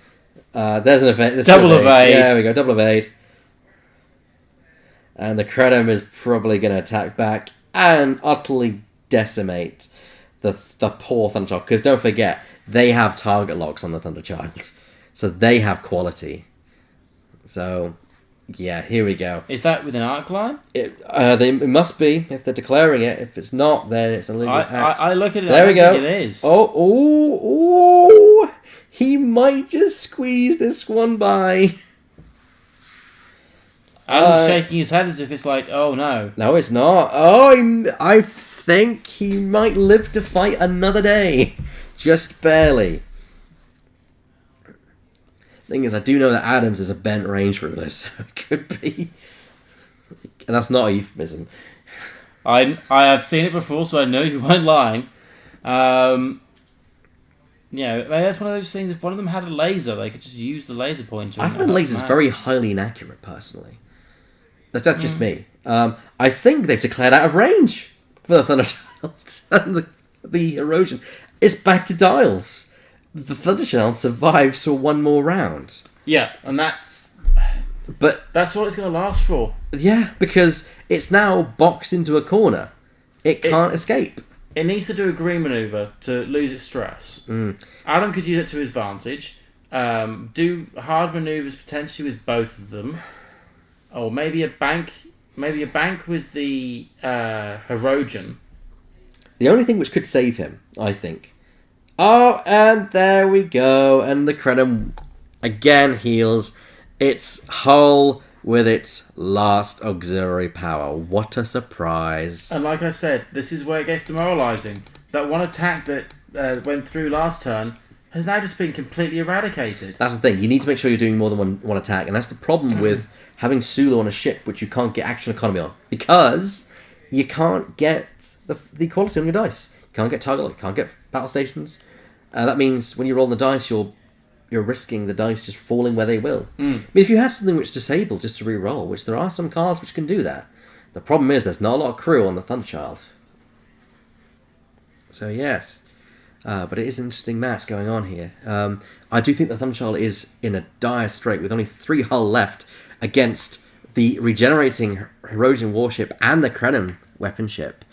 [SPEAKER 1] There's an evade.
[SPEAKER 2] Double evade.
[SPEAKER 1] Yeah, there we go. Double evade. And the Krenim is probably going to attack back and utterly decimate the poor Thunderchild. Because don't forget, they have target locks on the Thunderchild. So they have quality. So, yeah, here we go.
[SPEAKER 2] Is that with an arc line?
[SPEAKER 1] It must be, if they're declaring it. If it's not, then it's a legal act.
[SPEAKER 2] I look at it,
[SPEAKER 1] there
[SPEAKER 2] I
[SPEAKER 1] we
[SPEAKER 2] don't
[SPEAKER 1] go.
[SPEAKER 2] think it is.
[SPEAKER 1] Oh, he might just squeeze this one by.
[SPEAKER 2] Adam's shaking his head as if it's like, oh no.
[SPEAKER 1] No, it's not. Oh, I think he might live to fight another day. Just barely. Thing is, I do know that Adams is a bent range ruler, so it could be. And that's not a euphemism.
[SPEAKER 2] I have seen it before, so I know you weren't lying. That's one of those things. If one of them had a laser, they could just use the laser pointer.
[SPEAKER 1] I find lasers very highly inaccurate, personally. That's just me. I think they've declared out of range for the Thunderchild. And the Erosion. It's back to dials. The Thunderchild survives for one more round.
[SPEAKER 2] Yeah, and that's
[SPEAKER 1] what
[SPEAKER 2] it's going to last for.
[SPEAKER 1] Yeah, because it's now boxed into a corner. It can't escape.
[SPEAKER 2] It needs to do a green maneuver to lose its stress. Adam could use it to his advantage. Do hard maneuvers potentially with both of them, or maybe a bank with the Hirogen.
[SPEAKER 1] The only thing which could save him, I think. Oh, and there we go. And the Krenim again heals. It's Hull with its last auxiliary power. What a surprise.
[SPEAKER 2] And like I said, this is where it gets demoralising. That one attack that went through last turn has now just been completely eradicated.
[SPEAKER 1] That's the thing. You need to make sure you're doing more than one attack, and that's the problem with having Sulu on a ship, which you can't get action economy on, because you can't get the quality on your dice. You can't get target lock, you can't get battle stations. That means when you roll the dice, you're risking the dice just falling where they will. I mean, if you have something which disabled just to re-roll, which there are some cards which can do that, the problem is there's not a lot of crew on the Thunderchild. So yes. But it is an interesting match going on here. I do think the Thunderchild is in a dire strait with only 3 hull left against the regenerating Herodian warship and the Krenim weapon ship,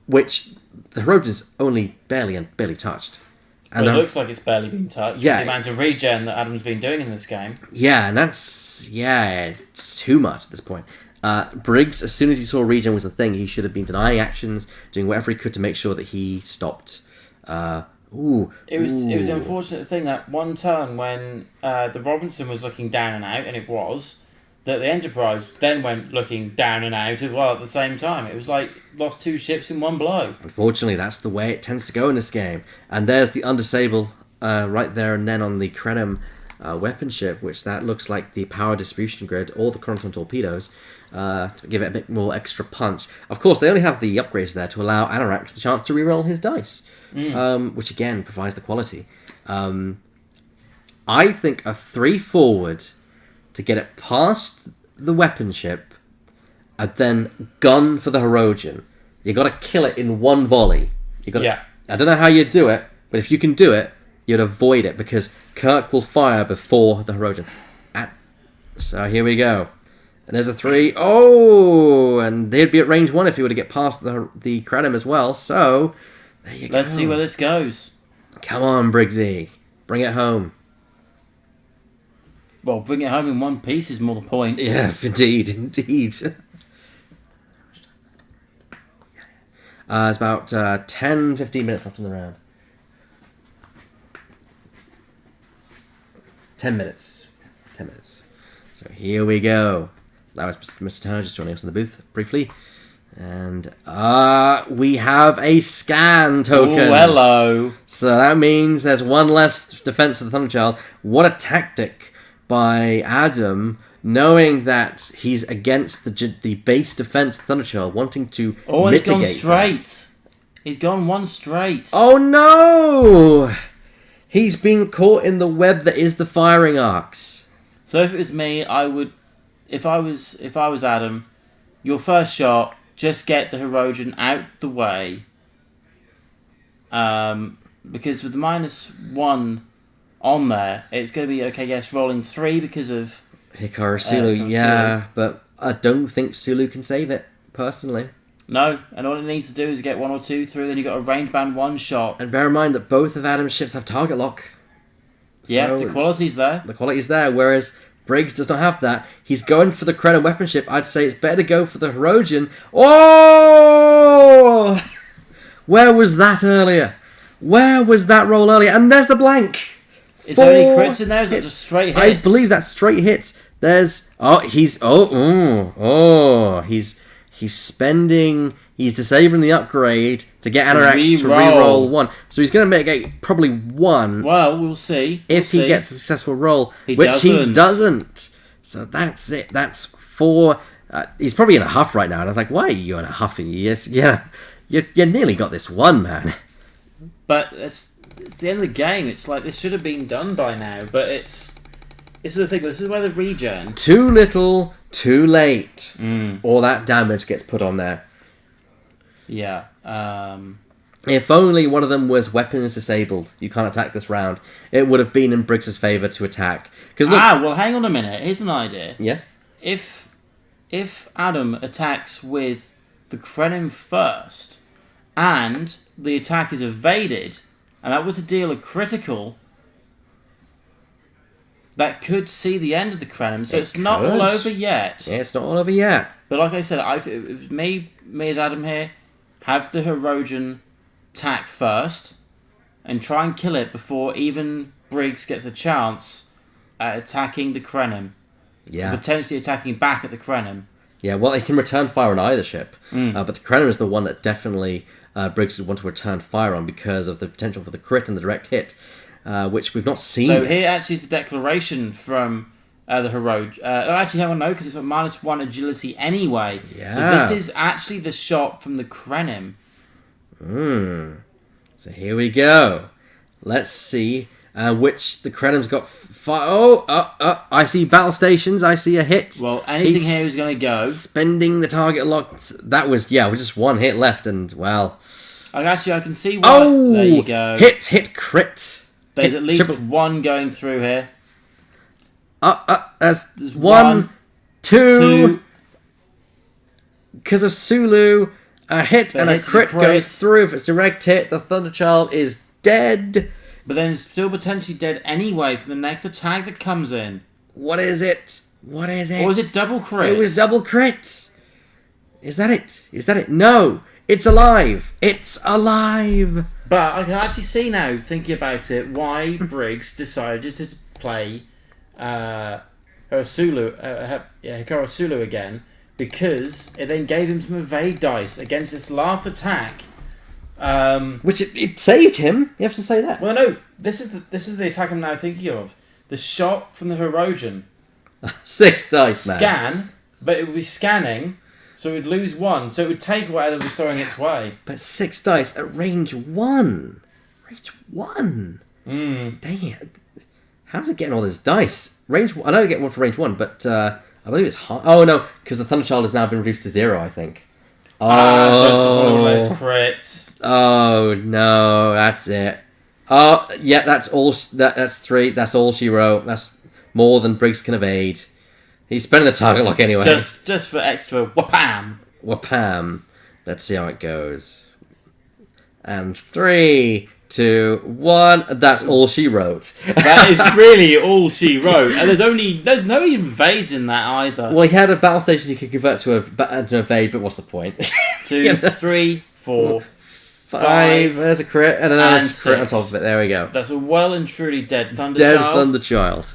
[SPEAKER 1] which the Herodian's only barely touched.
[SPEAKER 2] And it looks like it's barely been touched.
[SPEAKER 1] Yeah.
[SPEAKER 2] The amount of regen that Adam's been doing in this game.
[SPEAKER 1] Yeah, and it's too much at this point. Briggs, as soon as he saw regen was a thing, he should have been denying actions, doing whatever he could to make sure that he stopped. It was the unfortunate thing that one turn when the Robinson was looking down and out, and it was, that the Enterprise then went looking down and out as well at the same time. It was like lost 2 ships in one blow. Unfortunately, that's the way it tends to go in this game. And there's the Undisable right there and then on the Krenim weapon ship, which that looks like the power distribution grid, all the Chronoton torpedoes, to give it a bit more extra punch. Of course, they only have the upgrades there to allow Anorax the chance to reroll his dice, which again provides the quality. I think a 3 forward to get it past the weapon ship and then gun for the Herodian. You got to kill it in one volley. I don't know how you do it, but if you can do it, you'd avoid it because Kirk will fire before the Herodian. So here we go. And there's a 3. Oh, and they'd be at range 1 if he were to get past the Krenim as well. So there you go.
[SPEAKER 2] Let's see where this goes.
[SPEAKER 1] Come on, Briggsy. Bring it home.
[SPEAKER 2] Well, bring it home in one piece is more the point.
[SPEAKER 1] Yeah, indeed. It's about 10-15 minutes left in the round. 10 minutes. So here we go. That was Mr. Turner just joining us in the booth briefly. And we have a scan token.
[SPEAKER 2] Oh, hello.
[SPEAKER 1] So that means there's one less defense for the Thunderchild. What a tactic by Adam, knowing that he's against the base defense of Thunderchild, wanting to
[SPEAKER 2] mitigate
[SPEAKER 1] he's gone
[SPEAKER 2] straight.
[SPEAKER 1] That.
[SPEAKER 2] He's gone one straight.
[SPEAKER 1] Oh no! He's been caught in the web that is the firing arcs.
[SPEAKER 2] So if it was me, I would, if I was Adam, your first shot, just get the Herodian out the way. Because with the -1 on there, it's going to be, okay, yes, rolling 3 because of
[SPEAKER 1] Hikaru Sulu, but I don't think Sulu can save it, personally.
[SPEAKER 2] No, and all it needs to do is get 1 or 2 through, then you've got a range band 1 shot.
[SPEAKER 1] And bear in mind that both of Adam's ships have target lock.
[SPEAKER 2] Yeah, the quality's there.
[SPEAKER 1] The quality's there, whereas Briggs does not have that. He's going for the Krenim weapon ship. I'd say it's better to go for the Herodian. Oh! Where was that earlier? Where was that roll earlier? And there's the blank.
[SPEAKER 2] Is there any crits in there? Is that just straight hits?
[SPEAKER 1] I believe that's straight hits. There's he's disabling the upgrade to get Anorax to re-roll 1. So he's going to make probably 1.
[SPEAKER 2] Well, we'll see.
[SPEAKER 1] If he gets a successful roll,
[SPEAKER 2] he
[SPEAKER 1] doesn't. So that's it. That's 4. He's probably in a huff right now. And I'm like, why are you in a huff? Yes, yeah. You nearly got this 1, man.
[SPEAKER 2] But it's the end of the game. It's like this should have been done by now. But it's the thing. This is where the regen.
[SPEAKER 1] Too little, too late. All that damage gets put on there.
[SPEAKER 2] Yeah.
[SPEAKER 1] If only one of them was weapons disabled, you can't attack this round, it would have been in Briggs' favour to attack.
[SPEAKER 2] Well, hang on a minute. Here's an idea.
[SPEAKER 1] Yes?
[SPEAKER 2] If Adam attacks with the Krenim first, and the attack is evaded, and that were to deal a critical, that could see the end of the Krenim. So it's not all over yet.
[SPEAKER 1] Yeah, it's not all over yet.
[SPEAKER 2] But like I said, if me as Adam here, have the Herodian attack first and try and kill it before even Briggs gets a chance attacking the Krenim.
[SPEAKER 1] Yeah.
[SPEAKER 2] Potentially attacking back at the Krenim.
[SPEAKER 1] Yeah, well, it can return fire on either ship. But the Krenim is the one that definitely Briggs would want to return fire on because of the potential for the crit and the direct hit, which we've not seen
[SPEAKER 2] So
[SPEAKER 1] yet.
[SPEAKER 2] here actually is the declaration from the heroic. Actually, hang on, no, because it's a -1 agility anyway.
[SPEAKER 1] Yeah.
[SPEAKER 2] So this is actually the shot from the Krenim.
[SPEAKER 1] So here we go. Let's see which the Krenim's got. I see battle stations. I see a hit.
[SPEAKER 2] Well, anything
[SPEAKER 1] He's
[SPEAKER 2] here is going to go.
[SPEAKER 1] spending the target locked. That was, with just one hit left, and well.
[SPEAKER 2] Actually, I can see one. There you go.
[SPEAKER 1] Hit, crit.
[SPEAKER 2] There's
[SPEAKER 1] Hit,
[SPEAKER 2] at least
[SPEAKER 1] triple.
[SPEAKER 2] one going through here.
[SPEAKER 1] That's
[SPEAKER 2] There's
[SPEAKER 1] one, two.
[SPEAKER 2] two.
[SPEAKER 1] Because of Sulu, a hit
[SPEAKER 2] The
[SPEAKER 1] and a
[SPEAKER 2] hit's a
[SPEAKER 1] crit go
[SPEAKER 2] crit.
[SPEAKER 1] through. If it's direct hit, the Thunderchild is dead.
[SPEAKER 2] But then it's still potentially dead anyway from the next attack that comes in.
[SPEAKER 1] What is it? What is it?
[SPEAKER 2] Or is it double crit?
[SPEAKER 1] It was double crit. Is that it? Is that it? No! It's alive! It's alive!
[SPEAKER 2] But I can actually see now, thinking about it, why Briggs decided to play Hikaru Sulu again, because it then gave him some evade dice against this last attack.
[SPEAKER 1] Which it saved him. You have to say that.
[SPEAKER 2] Well, no, this is the attack I'm now thinking of. The shot from the Hirogen.
[SPEAKER 1] 6 dice, man.
[SPEAKER 2] Scan, but it would be scanning, so it would lose 1, so it would take whatever was throwing its way.
[SPEAKER 1] But 6 dice at range 1. Range 1.
[SPEAKER 2] Mm.
[SPEAKER 1] Dang it. How's it getting all those dice? Range. I know you get one for range 1, but I believe it's high. Oh, no, because the Thunderchild has now been reduced to 0, I think.
[SPEAKER 2] So it's one of those crits.
[SPEAKER 1] Oh no, that's it. Oh yeah, that's all. That's 3. That's all she wrote. That's more than Briggs can evade. He's spending the target lock anyway.
[SPEAKER 2] Just for extra whapam.
[SPEAKER 1] Wapam. Let's see how it goes. And 3, 2, 1. That's all she wrote.
[SPEAKER 2] That is really all she wrote, and there's no invades in that either.
[SPEAKER 1] Well, he had a battle station you could convert to an evade, but what's the point?
[SPEAKER 2] 2, 3, 4,
[SPEAKER 1] 5. There's a crit and another
[SPEAKER 2] and
[SPEAKER 1] crit on
[SPEAKER 2] 6.
[SPEAKER 1] top of it. There we go.
[SPEAKER 2] That's a well and truly dead Thunderchild.
[SPEAKER 1] Dead Thunderchild.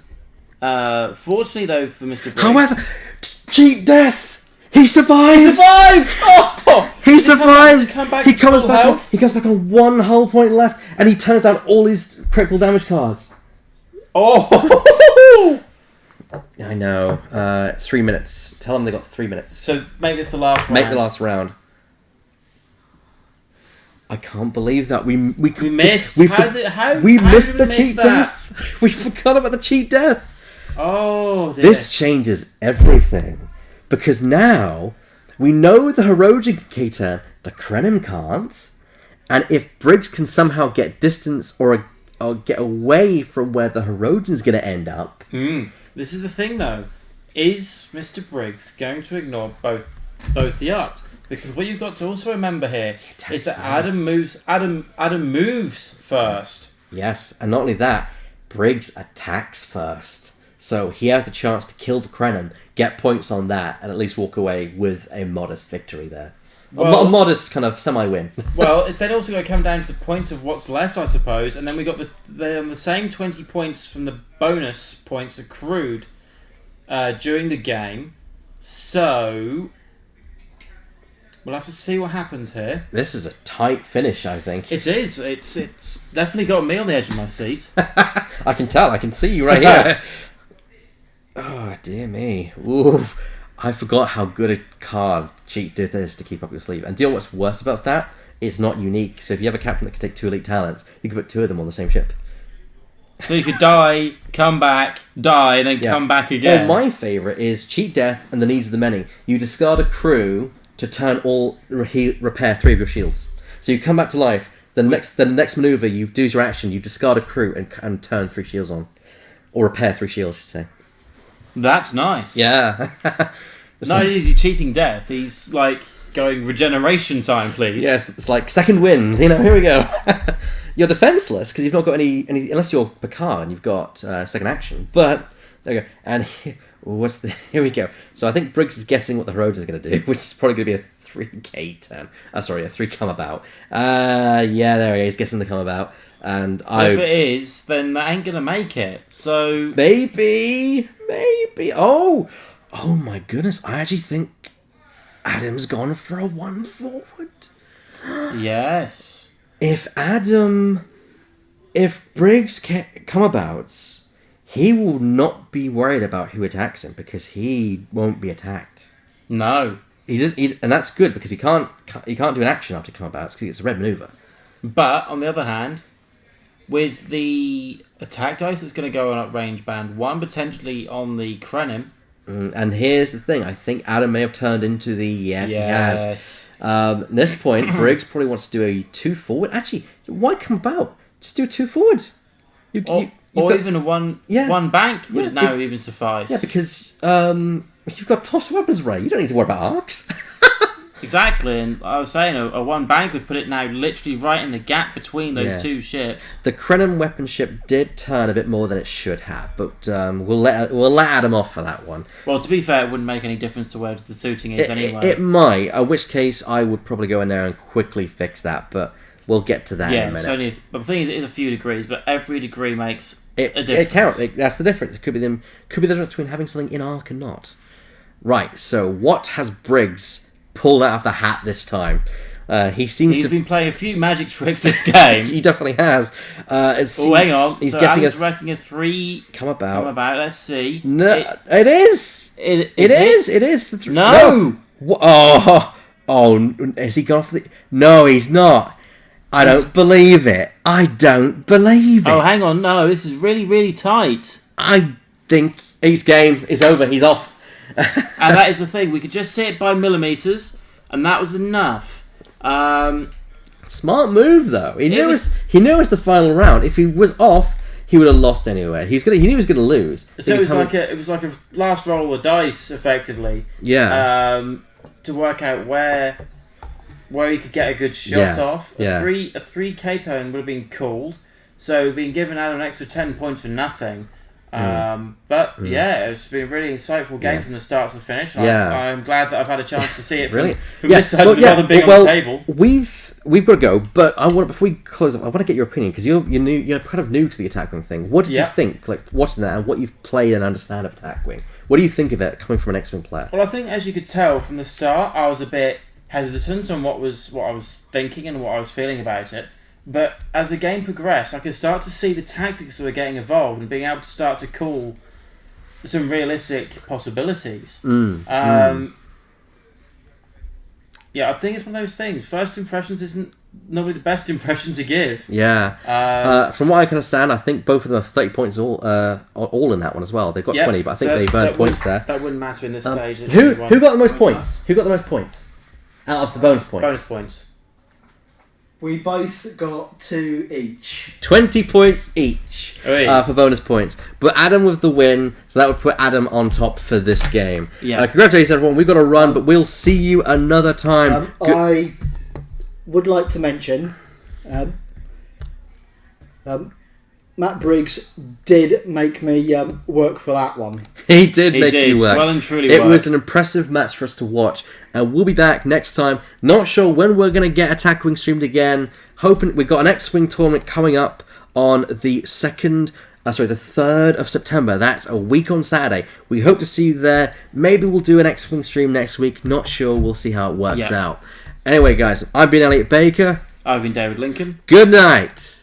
[SPEAKER 2] Fortunately, though, for Mr. Briggs,
[SPEAKER 1] However, cheat death. He survives.
[SPEAKER 2] survives. Oh,
[SPEAKER 1] He survives.
[SPEAKER 2] come back
[SPEAKER 1] He
[SPEAKER 2] to
[SPEAKER 1] comes
[SPEAKER 2] full
[SPEAKER 1] back.
[SPEAKER 2] health?
[SPEAKER 1] He comes back on 1 hull point left, and he turns down all his critical damage cards.
[SPEAKER 2] Oh.
[SPEAKER 1] I know. 3 minutes. Tell them they got 3 minutes.
[SPEAKER 2] So make this the last round.
[SPEAKER 1] Make the last round. I can't believe that we
[SPEAKER 2] missed.
[SPEAKER 1] We
[SPEAKER 2] How
[SPEAKER 1] missed
[SPEAKER 2] did we
[SPEAKER 1] the
[SPEAKER 2] miss
[SPEAKER 1] cheat
[SPEAKER 2] that?
[SPEAKER 1] death. We forgot about the cheat death.
[SPEAKER 2] Oh, dear.
[SPEAKER 1] This changes everything because now we know the Hirogen can turn, the Krenim can't, and if Briggs can somehow get distance or get away from where the Hirogen's going to end up.
[SPEAKER 2] This is the thing, though. Is Mr. Briggs going to ignore both the arcs? Because what you've got to also remember here is that Adam moves first.
[SPEAKER 1] Yes, and not only that, Briggs attacks first. So he has the chance to kill the Krenim, get points on that, and at least walk away with a modest victory there.
[SPEAKER 2] Well,
[SPEAKER 1] a modest kind of semi-win.
[SPEAKER 2] Well, it's then also going to come down to the points of what's left, I suppose, and then we got the same 20 points from the bonus points accrued during the game. So we'll have to see what happens here.
[SPEAKER 1] This is a tight finish, I think.
[SPEAKER 2] It is. It's definitely got me on the edge of my seat.
[SPEAKER 1] I can tell. I can see you right here. Oh, dear me. Ooh. I forgot how good a card Cheat Death is to keep up your sleeve. And do you know what's worse about that? It's not unique. So if you have a captain that can take 2 elite talents, you can put 2 of them on the same ship.
[SPEAKER 2] So you could die, come back, die, and then come back again.
[SPEAKER 1] Or my favourite is Cheat Death and the Needs of the Many. You discard a crew to repair 3 of your shields. So you come back to life. The next maneuver you do your action, you discard a crew and turn 3 shields on. Or repair 3 shields, I should say.
[SPEAKER 2] That's nice.
[SPEAKER 1] Yeah.
[SPEAKER 2] Not only is he cheating death, he's like going regeneration time, please.
[SPEAKER 1] Yes, it's like second wind. Here we go. You're defenseless because you've not got any unless you're Picard and you've got second action. But there you go. And here we go. So I think Briggs is guessing what the Hirogen is going to do, which is probably going to be a 3K turn. Sorry, a 3 come about. Yeah, there he is, guessing the come about. And
[SPEAKER 2] If it is, then that ain't gonna make it. So
[SPEAKER 1] maybe. Oh my goodness! I actually think Adam's gone for a 1 forward.
[SPEAKER 2] yes.
[SPEAKER 1] If Briggs come about, he will not be worried about who attacks him because he won't be attacked.
[SPEAKER 2] No.
[SPEAKER 1] And that's good because he can't do an action after come about because it's a red maneuver.
[SPEAKER 2] But on the other hand, with the attack dice that's going to go on at range band 1, potentially on the Krenim.
[SPEAKER 1] And here's the thing: I think Adam may have turned into the he has. At this point, Briggs probably wants to do a 2 forward. Actually, why come about? Just do a 2 forward.
[SPEAKER 2] Even a one bank would now even suffice.
[SPEAKER 1] Yeah, because you've got tossed weapons array. You don't need to worry about arcs.
[SPEAKER 2] Exactly, and I was saying a one bank would put it now literally right in the gap between those two ships.
[SPEAKER 1] The Krenim weapon ship did turn a bit more than it should have, but we'll let Adam off for that one.
[SPEAKER 2] Well, to be fair, it wouldn't make any difference to where the suiting is anyway.
[SPEAKER 1] It might, in which case I would probably go in there and quickly fix that, but we'll get to that in a minute.
[SPEAKER 2] But the thing is, it is a few degrees, but every degree makes a difference.
[SPEAKER 1] It counts. That's the difference. It could be the difference between having something in arc and not. Right, so what has Briggs pulled out of the hat this time? He's
[SPEAKER 2] been playing a few magic tricks this game.
[SPEAKER 1] He definitely has.
[SPEAKER 2] Hang on.
[SPEAKER 1] He's
[SPEAKER 2] so
[SPEAKER 1] guessing
[SPEAKER 2] Adam's wrecking a 3
[SPEAKER 1] come about.
[SPEAKER 2] Let's see.
[SPEAKER 1] No, it is. It is.
[SPEAKER 2] No.
[SPEAKER 1] Oh, has he gone off the? No, he's not. I don't believe it. I don't believe it.
[SPEAKER 2] Oh, hang on. No, this is really, really tight.
[SPEAKER 1] I think his game is over. He's off.
[SPEAKER 2] And that is the thing. We could just see it by millimeters, and that was enough.
[SPEAKER 1] Smart move, though. He knew it was the final round. If he was off, he would have lost anyway. He knew he was going to lose.
[SPEAKER 2] So it was like a last roll of dice, effectively.
[SPEAKER 1] Yeah.
[SPEAKER 2] To work out where he could get a good shot off. A 3 K-tone would have been called. So being given out an extra 10 points for nothing. It's been a really insightful game from the start to the finish. I'm glad that I've had a chance to see it from this side rather than being on the table.
[SPEAKER 1] We've got to go, but before we close up, I want to get your opinion because you're kind of new to the Attack Wing thing. What did you think, like watching that and what you've played and understand of Attack Wing? What do you think of it coming from an X-Wing player?
[SPEAKER 2] Well, I think as you could tell from the start, I was a bit hesitant on what I was thinking and what I was feeling about it. But as the game progressed, I could start to see the tactics that were getting evolved and being able to start to call some realistic possibilities. I think it's one of those things. First impressions isn't normally the best impression to give.
[SPEAKER 1] Yeah. From what I can understand, I think both of them have 30 points all in that one as well. They've got 20, but I think they've earned points there.
[SPEAKER 2] That wouldn't matter in this stage.
[SPEAKER 1] Who got the most points? Who got the most points out of the bonus points?
[SPEAKER 2] Bonus points.
[SPEAKER 4] We both got 2 each.
[SPEAKER 1] 20 points each for bonus points. But Adam with the win, so that would put Adam on top for this game.
[SPEAKER 2] Yeah.
[SPEAKER 1] Congratulations, everyone. We've got to run, but we'll see you another time.
[SPEAKER 4] I would like to mention Matt Briggs did make me work for that one.
[SPEAKER 1] He did make you work.
[SPEAKER 2] Well and truly
[SPEAKER 1] It was an impressive match for us to watch. And we'll be back next time. Not sure when we're going to get Attack Wing streamed again. Hoping we've got an X-Wing tournament coming up on the 3rd of September. That's a week on Saturday. We hope to see you there. Maybe we'll do an X-Wing stream next week. Not sure. We'll see how it works out. Anyway, guys, I've been Elliot Baker.
[SPEAKER 2] I've been David Lincoln.
[SPEAKER 1] Good night.